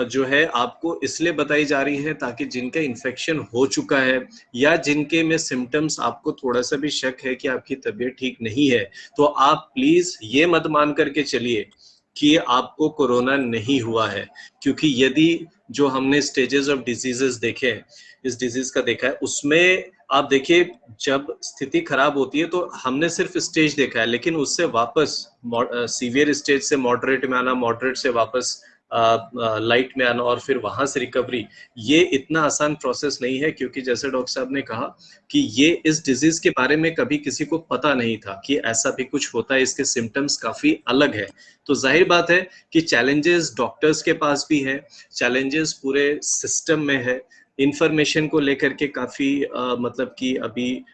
जो है आपको इसलिए बताई जा रही है ताकि जिनका इन्फेक्शन हो चुका है या जिनके में सिम्टम्स आपको थोड़ा सा भी शक है कि आपकी तबीयत ठीक नहीं है, तो आप प्लीज ये मत मान करके चलिए कि आपको कोरोना नहीं हुआ है, क्योंकि यदि जो हमने स्टेजेस ऑफ डिजीजेस देखे, इस डिजीज का देखा है, उसमें आप देखिए जब स्थिति खराब होती है तो हमने सिर्फ स्टेज देखा है, लेकिन उससे वापस सीवियर स्टेज से मॉडरेट में आना, मॉडरेट से वापस लाइट में आना और फिर वहां से रिकवरी, ये इतना आसान प्रोसेस नहीं है, क्योंकि जैसे डॉक्टर साहब ने कहा कि ये इस डिजीज के बारे में कभी किसी को पता नहीं था कि ऐसा भी कुछ होता है, इसके सिम्टम्स काफी अलग है। तो जाहिर बात है कि चैलेंजेस डॉक्टर्स के पास भी है, चैलेंजेस पूरे सिस्टम में है, इंफॉर्मेशन को लेकर के काफी मतलब कि अभी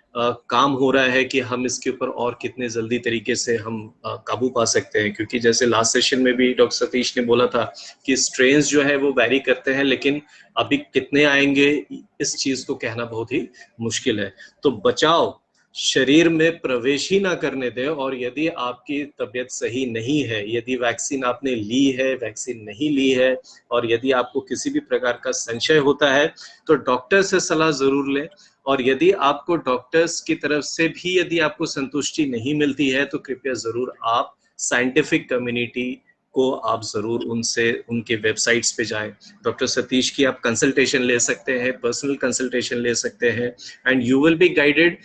काम हो रहा है कि हम इसके ऊपर और कितने जल्दी तरीके से हम काबू पा सकते हैं, क्योंकि जैसे लास्ट सेशन में भी डॉक्टर सतीश ने बोला था कि स्ट्रेन्स जो है वो वैरी करते हैं, लेकिन अभी कितने आएंगे इस चीज को कहना बहुत ही मुश्किल है। तो बचाव शरीर में प्रवेश ही ना करने दें, और यदि आपकी तबीयत सही नहीं है, यदि वैक्सीन आपने ली है, वैक्सीन नहीं ली है, और यदि आपको किसी भी प्रकार का संशय होता है तो डॉक्टर से सलाह जरूर लें। और यदि आपको डॉक्टर्स की तरफ से भी यदि आपको संतुष्टि नहीं मिलती है तो कृपया जरूर आप साइंटिफिक कम्युनिटी को आप जरूर उनसे उनके वेबसाइट्स पे जाएं। डॉक्टर सतीश की आप कंसल्टेशन ले सकते हैं, पर्सनल कंसल्टेशन ले सकते हैं, and you will be guided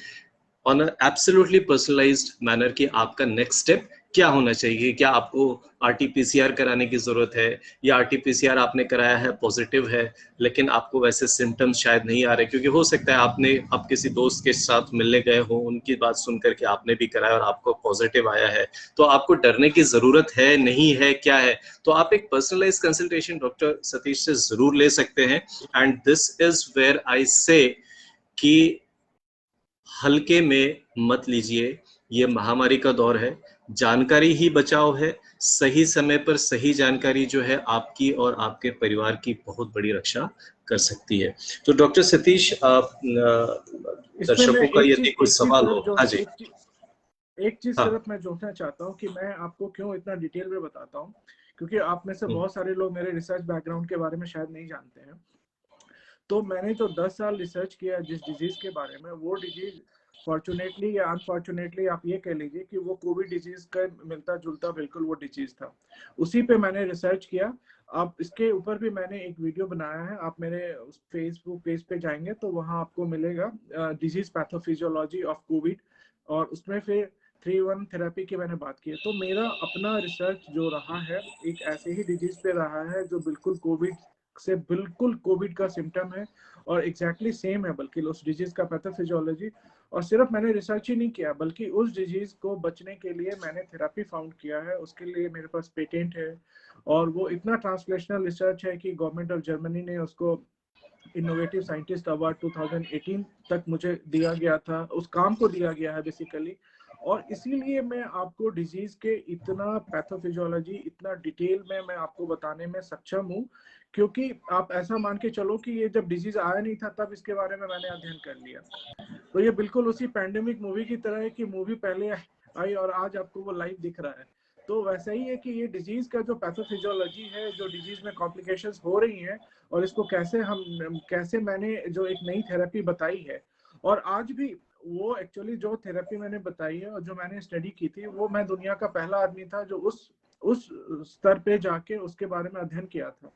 on a absolutely personalised manner कि आपका नेक्स्ट स्टेप क्या होना चाहिए? क्या आपको आरटीपीसीआर कराने की जरूरत है, या आरटीपीसीआर आपने कराया है, पॉजिटिव है, लेकिन आपको वैसे सिम्टम्स शायद नहीं आ रहे, क्योंकि हो सकता है आप किसी दोस्त के साथ मिलने गए हो, उनकी बात सुन करके आपने भी कराया और आपको पॉजिटिव आया है, तो आपको डरने की जरूरत है, नहीं है, क्या है? तो आप एक पर्सनलाइज कंसल्टेशन डॉक्टर सतीश से जरूर ले सकते हैं। And this is where I say कि हल्के में मत लीजिए, ये महामारी का दौर है, जानकारी ही बचाव है। सही समय पर सही जानकारी जो है आपकी और आपके परिवार की बहुत बड़ी रक्षा कर सकती है। तो डॉक्टर सतीश, आप इसमें मैं दर्शकों का यदि कुछ सवाल हो। हाँ जी। एक चीज हाँ। सिर्फ मैं जोड़ना चाहता हूँ कि मैं आपको क्यों इतना डिटेल में बताता हूँ, क्योंकि आप में से बहुत सारे लोग मेरे रिसर्च बैकग्राउंड के बारे में शायद नहीं जानते हैं। तो मैंने जो 10 साल रिसर्च किया जिस डिजीज के बारे में, वो डिजीज फॉर्चुनेटली या अनफॉर्चुनेटली आप ये कह लीजिए कि वो कोविड डिजीज का मिलता जुलता बिल्कुल वो डिजीज था। उसी पे मैंने रिसर्च किया। आप इसके ऊपर भी मैंने एक वीडियो बनाया है, आप मेरे फेसबुक पेज पे जाएंगे तो वहां आपको मिलेगा डिजीज पैथोफिजियोलॉजी ऑफ कोविड, और उसमें फिर 3-1 थेरेपी की मैंने बात की है। तो मेरा अपना रिसर्च जो रहा है एक ऐसे ही डिजीज पे रहा है जो बिल्कुल कोविड से बिल्कुल कोविड का सिम्टम है और एग्जैक्टली सेम है, बल्कि उस डिजीज का पैथोफिजियोलॉजी। और सिर्फ मैंने रिसर्च ही नहीं किया, बल्कि उस डिजीज को बचने के लिए मैंने थेरेपी फाउंड किया है, उसके लिए मेरे पास पेटेंट है। और वो इतना ट्रांसलेशनल रिसर्च है कि गवर्नमेंट ऑफ जर्मनी ने उसको इनोवेटिव साइंटिस्ट अवार्ड 2018 तक मुझे दिया गया था, उस काम को दिया गया है बेसिकली। और इसीलिए मैं आपको डिजीज के इतना पैथोफिजियोलॉजी इतना डिटेल में मैं आपको बताने में सक्षम हूँ, क्योंकि आप ऐसा मान के चलो कि ये जब डिजीज आया नहीं था तब इसके बारे में मैंने अध्ययन कर लिया। तो ये बिल्कुल उसी पैंडेमिक मूवी की तरह है कि मूवी पहले आई और आज आपको वो लाइव दिख रहा है। तो वैसा ही है कि ये डिजीज का जो पैथोफिजियोलॉजी है, जो डिजीज में कॉम्प्लिकेशंस हो रही हैं और इसको कैसे मैंने जो एक नई थेरेपी बताई है। और आज भी वो एक्चुअली जो थेरेपी मैंने बताई है और जो मैंने स्टडी की थी, वो मैं दुनिया का पहला आदमी था जो उस स्तर पे जाके उसके बारे में अध्ययन किया था,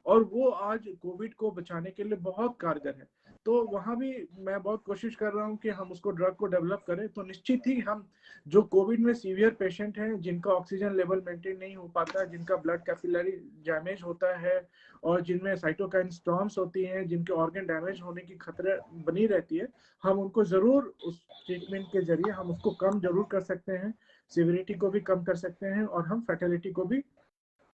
और वो आज कोविड को बचाने के लिए बहुत कारगर है। तो वहां भी मैं बहुत कोशिश कर रहा हूँ कि हम उसको ड्रग को डेवलप करें। तो निश्चित ही हम जो कोविड में सीवियर पेशेंट हैं, जिनका ऑक्सीजन लेवल मेंटेन नहीं हो पाता, जिनका ब्लड कैपिलरी डैमेज होता है और जिनमें साइटोकाइन स्टॉर्म्स होती हैं, जिनके ऑर्गन डैमेज होने की खतरा बनी रहती है, हम उनको जरूर उस ट्रीटमेंट के जरिए हम उसको कम जरूर कर सकते हैं, सिविरिटी को भी कम कर सकते हैं और हम फैटेलिटी को भी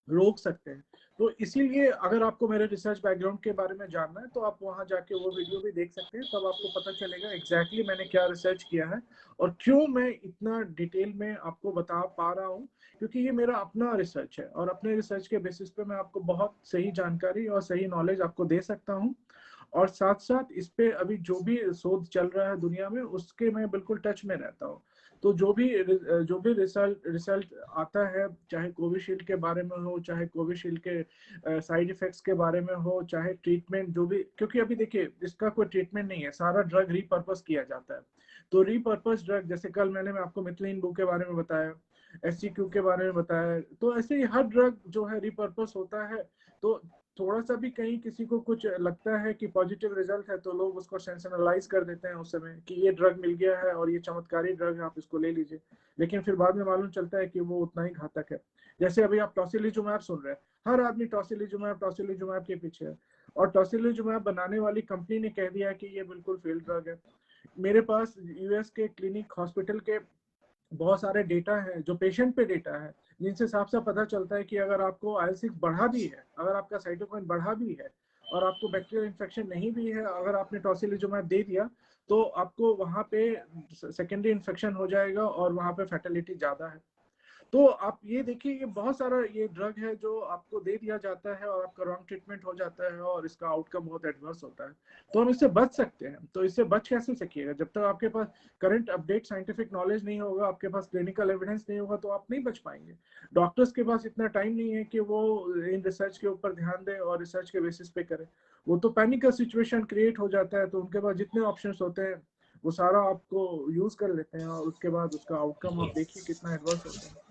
रोक सकते हैं। तो इसीलिए अगर आपको मेरे रिसर्च बैकग्राउंड के बारे में जानना है तो आप वहां जाके वो वीडियो भी देख सकते हैं, तब आपको पता चलेगा एग्जैक्टली मैंने क्या रिसर्च किया है और क्यों मैं इतना डिटेल में आपको बता पा रहा हूँ, क्योंकि ये मेरा अपना रिसर्च है और अपने रिसर्च के बेसिस पे मैं आपको बहुत सही जानकारी और सही नॉलेज आपको दे सकता हूँ। और साथ साथ इस पे अभी जो भी शोध चल रहा है दुनिया में, उसके मैं बिल्कुल टच में रहता हूँ। तो जो भी रिजल्ट आता है, चाहे कोविशील्ड के बारे में हो, चाहे कोविशील्ड के साइड इफेक्ट्स के बारे में हो, चाहे ट्रीटमेंट जो भी, क्योंकि अभी देखिए इसका कोई ट्रीटमेंट नहीं है, सारा ड्रग रीपर्पस किया जाता है। तो रीपर्पस ड्रग, जैसे कल मैंने आपको मिथिलीन बुक के बारे में बताया, SCQ के बारे में बताया, तो ऐसे ही हर ड्रग जो है रीपर्पस होता है। तो थोड़ा सा भी कहीं किसी को कुछ लगता है कि पॉजिटिव रिजल्ट है तो लोग उसको सेंसेशनलाइज कर देते हैं उस समय कि ये ड्रग मिल गया है और ये चमत्कारी ड्रग है, आप इसको ले लीजिए। लेकिन फिर बाद में मालूम चलता है कि वो उतना ही घातक है। जैसे अभी आप टॉसिलिजुमैब सुन रहे हैं, हर आदमी टॉसिलिजुमैब के पीछे है, और टॉसिलिजुमैब बनाने वाली कंपनी ने कह दिया कि ये बिल्कुल फेल्ड ड्रग है। मेरे पास यूएस के क्लिनिक हॉस्पिटल के बहुत सारे डेटा है, जो पेशेंट पे डेटा है, जिनसे साफ साफ पता चलता है कि अगर आपको IL-6 बढ़ा भी है, अगर आपका साइटोकाइन बढ़ा भी है और आपको बैक्टीरियल इन्फेक्शन नहीं भी है, अगर आपने टॉसिलिजुमैब दे दिया तो आपको वहां पे सेकेंडरी इन्फेक्शन हो जाएगा और वहां पे फैटेलिटी ज्यादा है। तो आप ये देखिए, ये बहुत सारा ये ड्रग है जो आपको दे दिया जाता है और आपका रॉन्ग ट्रीटमेंट हो जाता है और इसका आउटकम बहुत एडवर्स होता है। तो हम इससे बच सकते हैं। तो इससे बच कैसे सकिएगा? जब तक आपके पास करंट अपडेट साइंटिफिक नॉलेज नहीं होगा, आपके पास क्लिनिकल एविडेंस नहीं होगा, तो आप नहीं बच पाएंगे। डॉक्टर्स के पास इतना टाइम नहीं है कि वो इन रिसर्च के ऊपर ध्यान दें और रिसर्च के बेसिस पे करें। वो तो पैनिक का सिचुएशन क्रिएट हो जाता है, तो उनके पास जितने ऑप्शन होते हैं वो सारा आपको यूज कर लेते हैं और उसके बाद उसका आउटकम आप देखिए कितना एडवर्स होता है।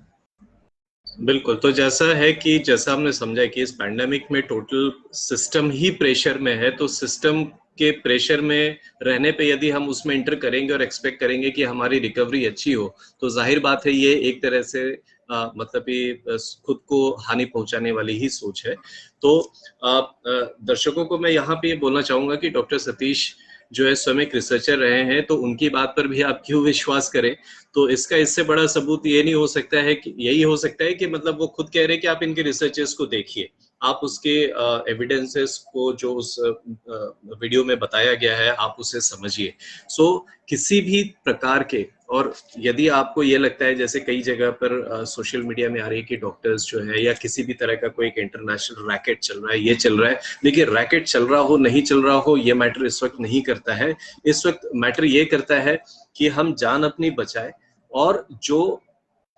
बिल्कुल। तो जैसा है कि जैसा हमने समझा कि इस पैंडेमिक में टोटल सिस्टम ही प्रेशर में है, तो सिस्टम के प्रेशर में रहने पे यदि हम उसमें इंटर करेंगे और एक्सपेक्ट करेंगे कि हमारी रिकवरी अच्छी हो, तो जाहिर बात है ये एक तरह से मतलब ये खुद को हानि पहुंचाने वाली ही सोच है। तो दर्शकों को मैं यहाँ पे ये बोलना चाहूंगा कि डॉक्टर सतीश जो है स्वयं एक रिसर्चर रहे हैं, तो उनकी बात पर भी आप क्यों विश्वास करें। तो इसका इससे बड़ा सबूत ये नहीं हो सकता है कि यही हो सकता है कि मतलब वो खुद कह रहे हैं कि आप इनके रिसर्चेस को देखिए, आप उसके एविडेंसेस को जो उस वीडियो में बताया गया है आप उसे समझिए। सो किसी भी प्रकार के, और यदि आपको ये लगता है जैसे कई जगह पर सोशल मीडिया में आ रही है कि डॉक्टर्स जो है या किसी भी तरह का कोई एक इंटरनेशनल रैकेट चल रहा है, ये चल रहा है, देखिए रैकेट चल रहा हो नहीं चल रहा हो ये मैटर इस वक्त नहीं करता है। इस वक्त मैटर ये करता है कि हम जान अपनी बचाए, और जो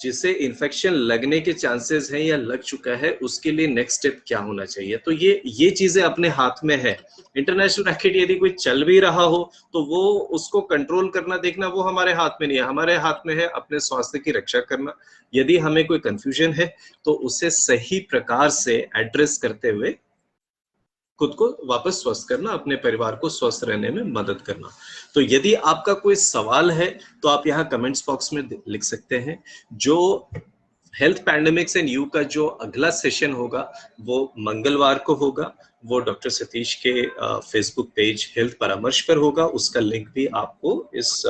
जिसे इन्फेक्शन लगने के चांसेस हैं या लग चुका है उसके लिए नेक्स्ट स्टेप क्या होना चाहिए, तो ये चीजें अपने हाथ में है। इंटरनेशनल रैकेट यदि कोई चल भी रहा हो तो वो उसको कंट्रोल करना देखना वो हमारे हाथ में नहीं है, हमारे हाथ में है अपने स्वास्थ्य की रक्षा करना। यदि हमें कोई कंफ्यूजन है तो उसे सही प्रकार से एड्रेस करते हुए खुद को वापस स्वस्थ करना, अपने परिवार को स्वस्थ रहने में मदद करना। तो यदि आपका कोई सवाल है तो आप यहाँ कमेंट्स बॉक्स में लिख सकते हैं। जो हेल्थ पैंडेमिक्स एंड यू का जो अगला सेशन होगा वो मंगलवार को होगा, वो डॉक्टर सतीश के फेसबुक पेज हेल्थ परामर्श पर होगा, उसका लिंक भी आपको इस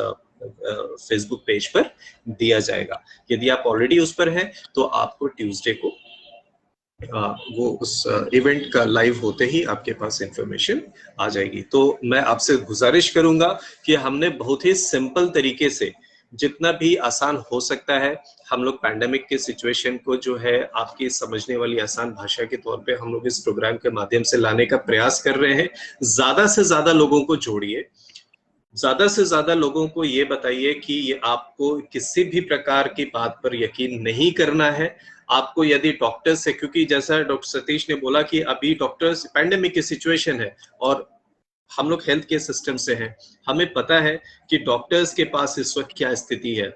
फेसबुक पेज पर दिया जाएगा। यदि आप ऑलरेडी उस पर हैं तो आपको ट्यूसडे को वो उस इवेंट का लाइव होते ही आपके पास इंफॉर्मेशन आ जाएगी। तो मैं आपसे गुजारिश करूंगा कि हमने बहुत ही सिंपल तरीके से, जितना भी आसान हो सकता है, हम लोग पैंडेमिक के सिचुएशन को जो है आपकी समझने वाली आसान भाषा के तौर पे हम लोग इस प्रोग्राम के माध्यम से लाने का प्रयास कर रहे हैं। ज्यादा से ज्यादा लोगों को जोड़िए, ज्यादा से ज्यादा लोगों को ये बताइए कि ये आपको किसी भी प्रकार की बात पर यकीन नहीं करना है। आपको यदि डॉक्टर से, क्योंकि जैसा डॉक्टर सतीश ने बोला कि अभी डॉक्टर्स पैंडेमिक की सिचुएशन है और हम लोग हेल्थ केयर सिस्टम से हैं, हमें पता है कि डॉक्टर्स के पास इस वक्त क्या स्थिति है,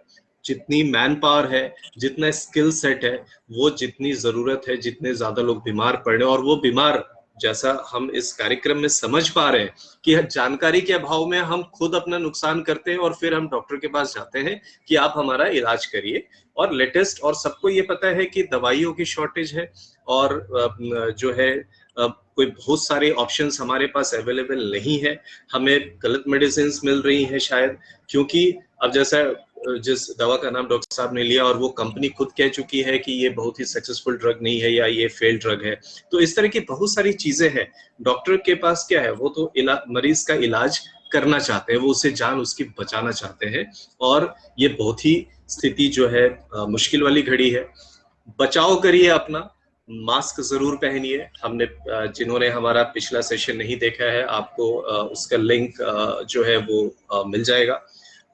जितनी मैन पावर है, जितना स्किल सेट है, वो जितनी जरूरत है, जितने ज्यादा लोग बीमार पड़ रहे हैं, और वो बीमार जैसा हम इस कार्यक्रम में समझ पा रहे हैं कि जानकारी के अभाव में हम खुद अपना नुकसान करते हैं और फिर हम डॉक्टर के पास जाते हैं कि आप हमारा इलाज करिए। और लेटेस्ट, और सबको ये पता है कि दवाइयों की शॉर्टेज है और जो है कोई बहुत सारे ऑप्शंस हमारे पास अवेलेबल नहीं है, हमें गलत मेडिसिन मिल रही हैं शायद, क्योंकि अब जैसा जिस दवा का नाम डॉक्टर साहब ने लिया और वो कंपनी खुद कह चुकी है कि ये बहुत ही सक्सेसफुल ड्रग नहीं है या ये फेल्ड ड्रग है। तो इस तरह की बहुत सारी चीजें हैं। डॉक्टर के पास क्या है, वो तो मरीज का इलाज करना चाहते हैं, वो उसे जान उसकी बचाना चाहते हैं, और ये बहुत ही स्थिति जो है मुश्किल वाली घड़ी है। बचाव करिए अपना, मास्क जरूर पहनिए। हमने जिन्होंने हमारा पिछला सेशन नहीं देखा है, आपको उसका लिंक जो है वो मिल जाएगा।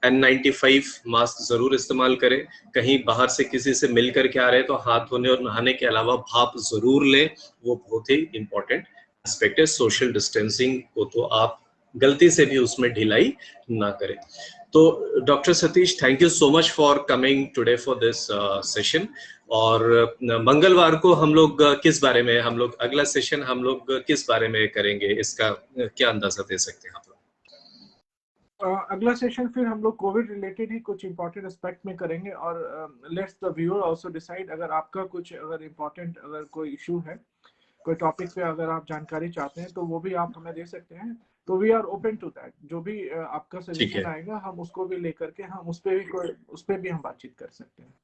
N95 मास्क जरूर इस्तेमाल करें। कहीं बाहर से किसी से मिल करके आ रहे हैं तो हाथ धोने और नहाने के अलावा भाप जरूर लें, वो बहुत ही इंपॉर्टेंट एस्पेक्ट है। सोशल डिस्टेंसिंग को तो आप गलती से भी उसमें ढिलाई ना करें। तो doctor Satish, thank you so much for coming today for this session. और मंगलवार को हम लोग किस बारे में, हम लोग अगला सेशन हम लोग किस बारे में करेंगे, इसका क्या अंदाजा दे सकते हैं आप? अगला सेशन फिर हम लोग कोविड रिलेटेड ही कुछ इंपॉर्टेंट एस्पेक्ट में करेंगे, और let's the viewer also decide, अगर आपका कुछ अगर इंपॉर्टेंट अगर कोई इशू है, कोई टॉपिक पे अगर आप जानकारी चाहते हैं तो वो भी आप हमें दे सकते हैं। तो we are open to that. जो भी आपका सजेशन आएगा हम उसको भी लेकर के हम उस पे भी हम बातचीत कर सकते हैं।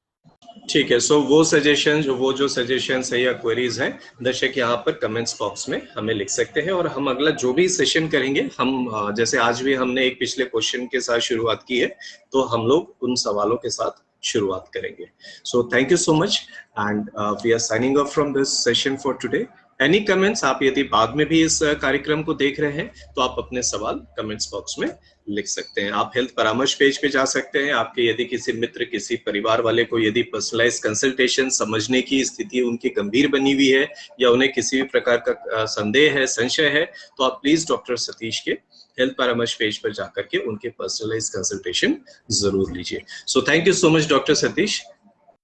ठीक है। सो वो जो सजेशंस है या क्वेरीज हैं, दर्शक यहाँ पर कमेंट्स बॉक्स में हमें लिख सकते हैं, और हम अगला जो भी सेशन करेंगे, हम जैसे आज भी हमने एक पिछले क्वेश्चन के साथ शुरुआत की है, तो हम लोग उन सवालों के साथ शुरुआत करेंगे। So thank you so much, and we are signing off from this session for today. Any comments, आप यदि बाद में भी इस कार्यक्रम को देख रहे हैं तो आप अपने सवाल कमेंट्स बॉक्स में लिख सकते हैं। आप हेल्थ परामर्श पेज पे जा सकते हैं। आपके यदि किसी मित्र, किसी परिवार वाले को यदि पर्सनलाइज कंसल्टेशन समझने की स्थिति उनकी गंभीर बनी हुई है, या उन्हें किसी भी प्रकार का संदेह है, संशय है, तो आप प्लीज डॉक्टर सतीश के हेल्थ परामर्श पेज पर जाकर के उनके पर्सनलाइज कंसल्टेशन जरूर लीजिए। So thank you so much doctor Satish.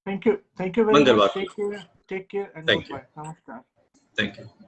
Thank you very much. Take care and good bye. नमस्कार। Thank you.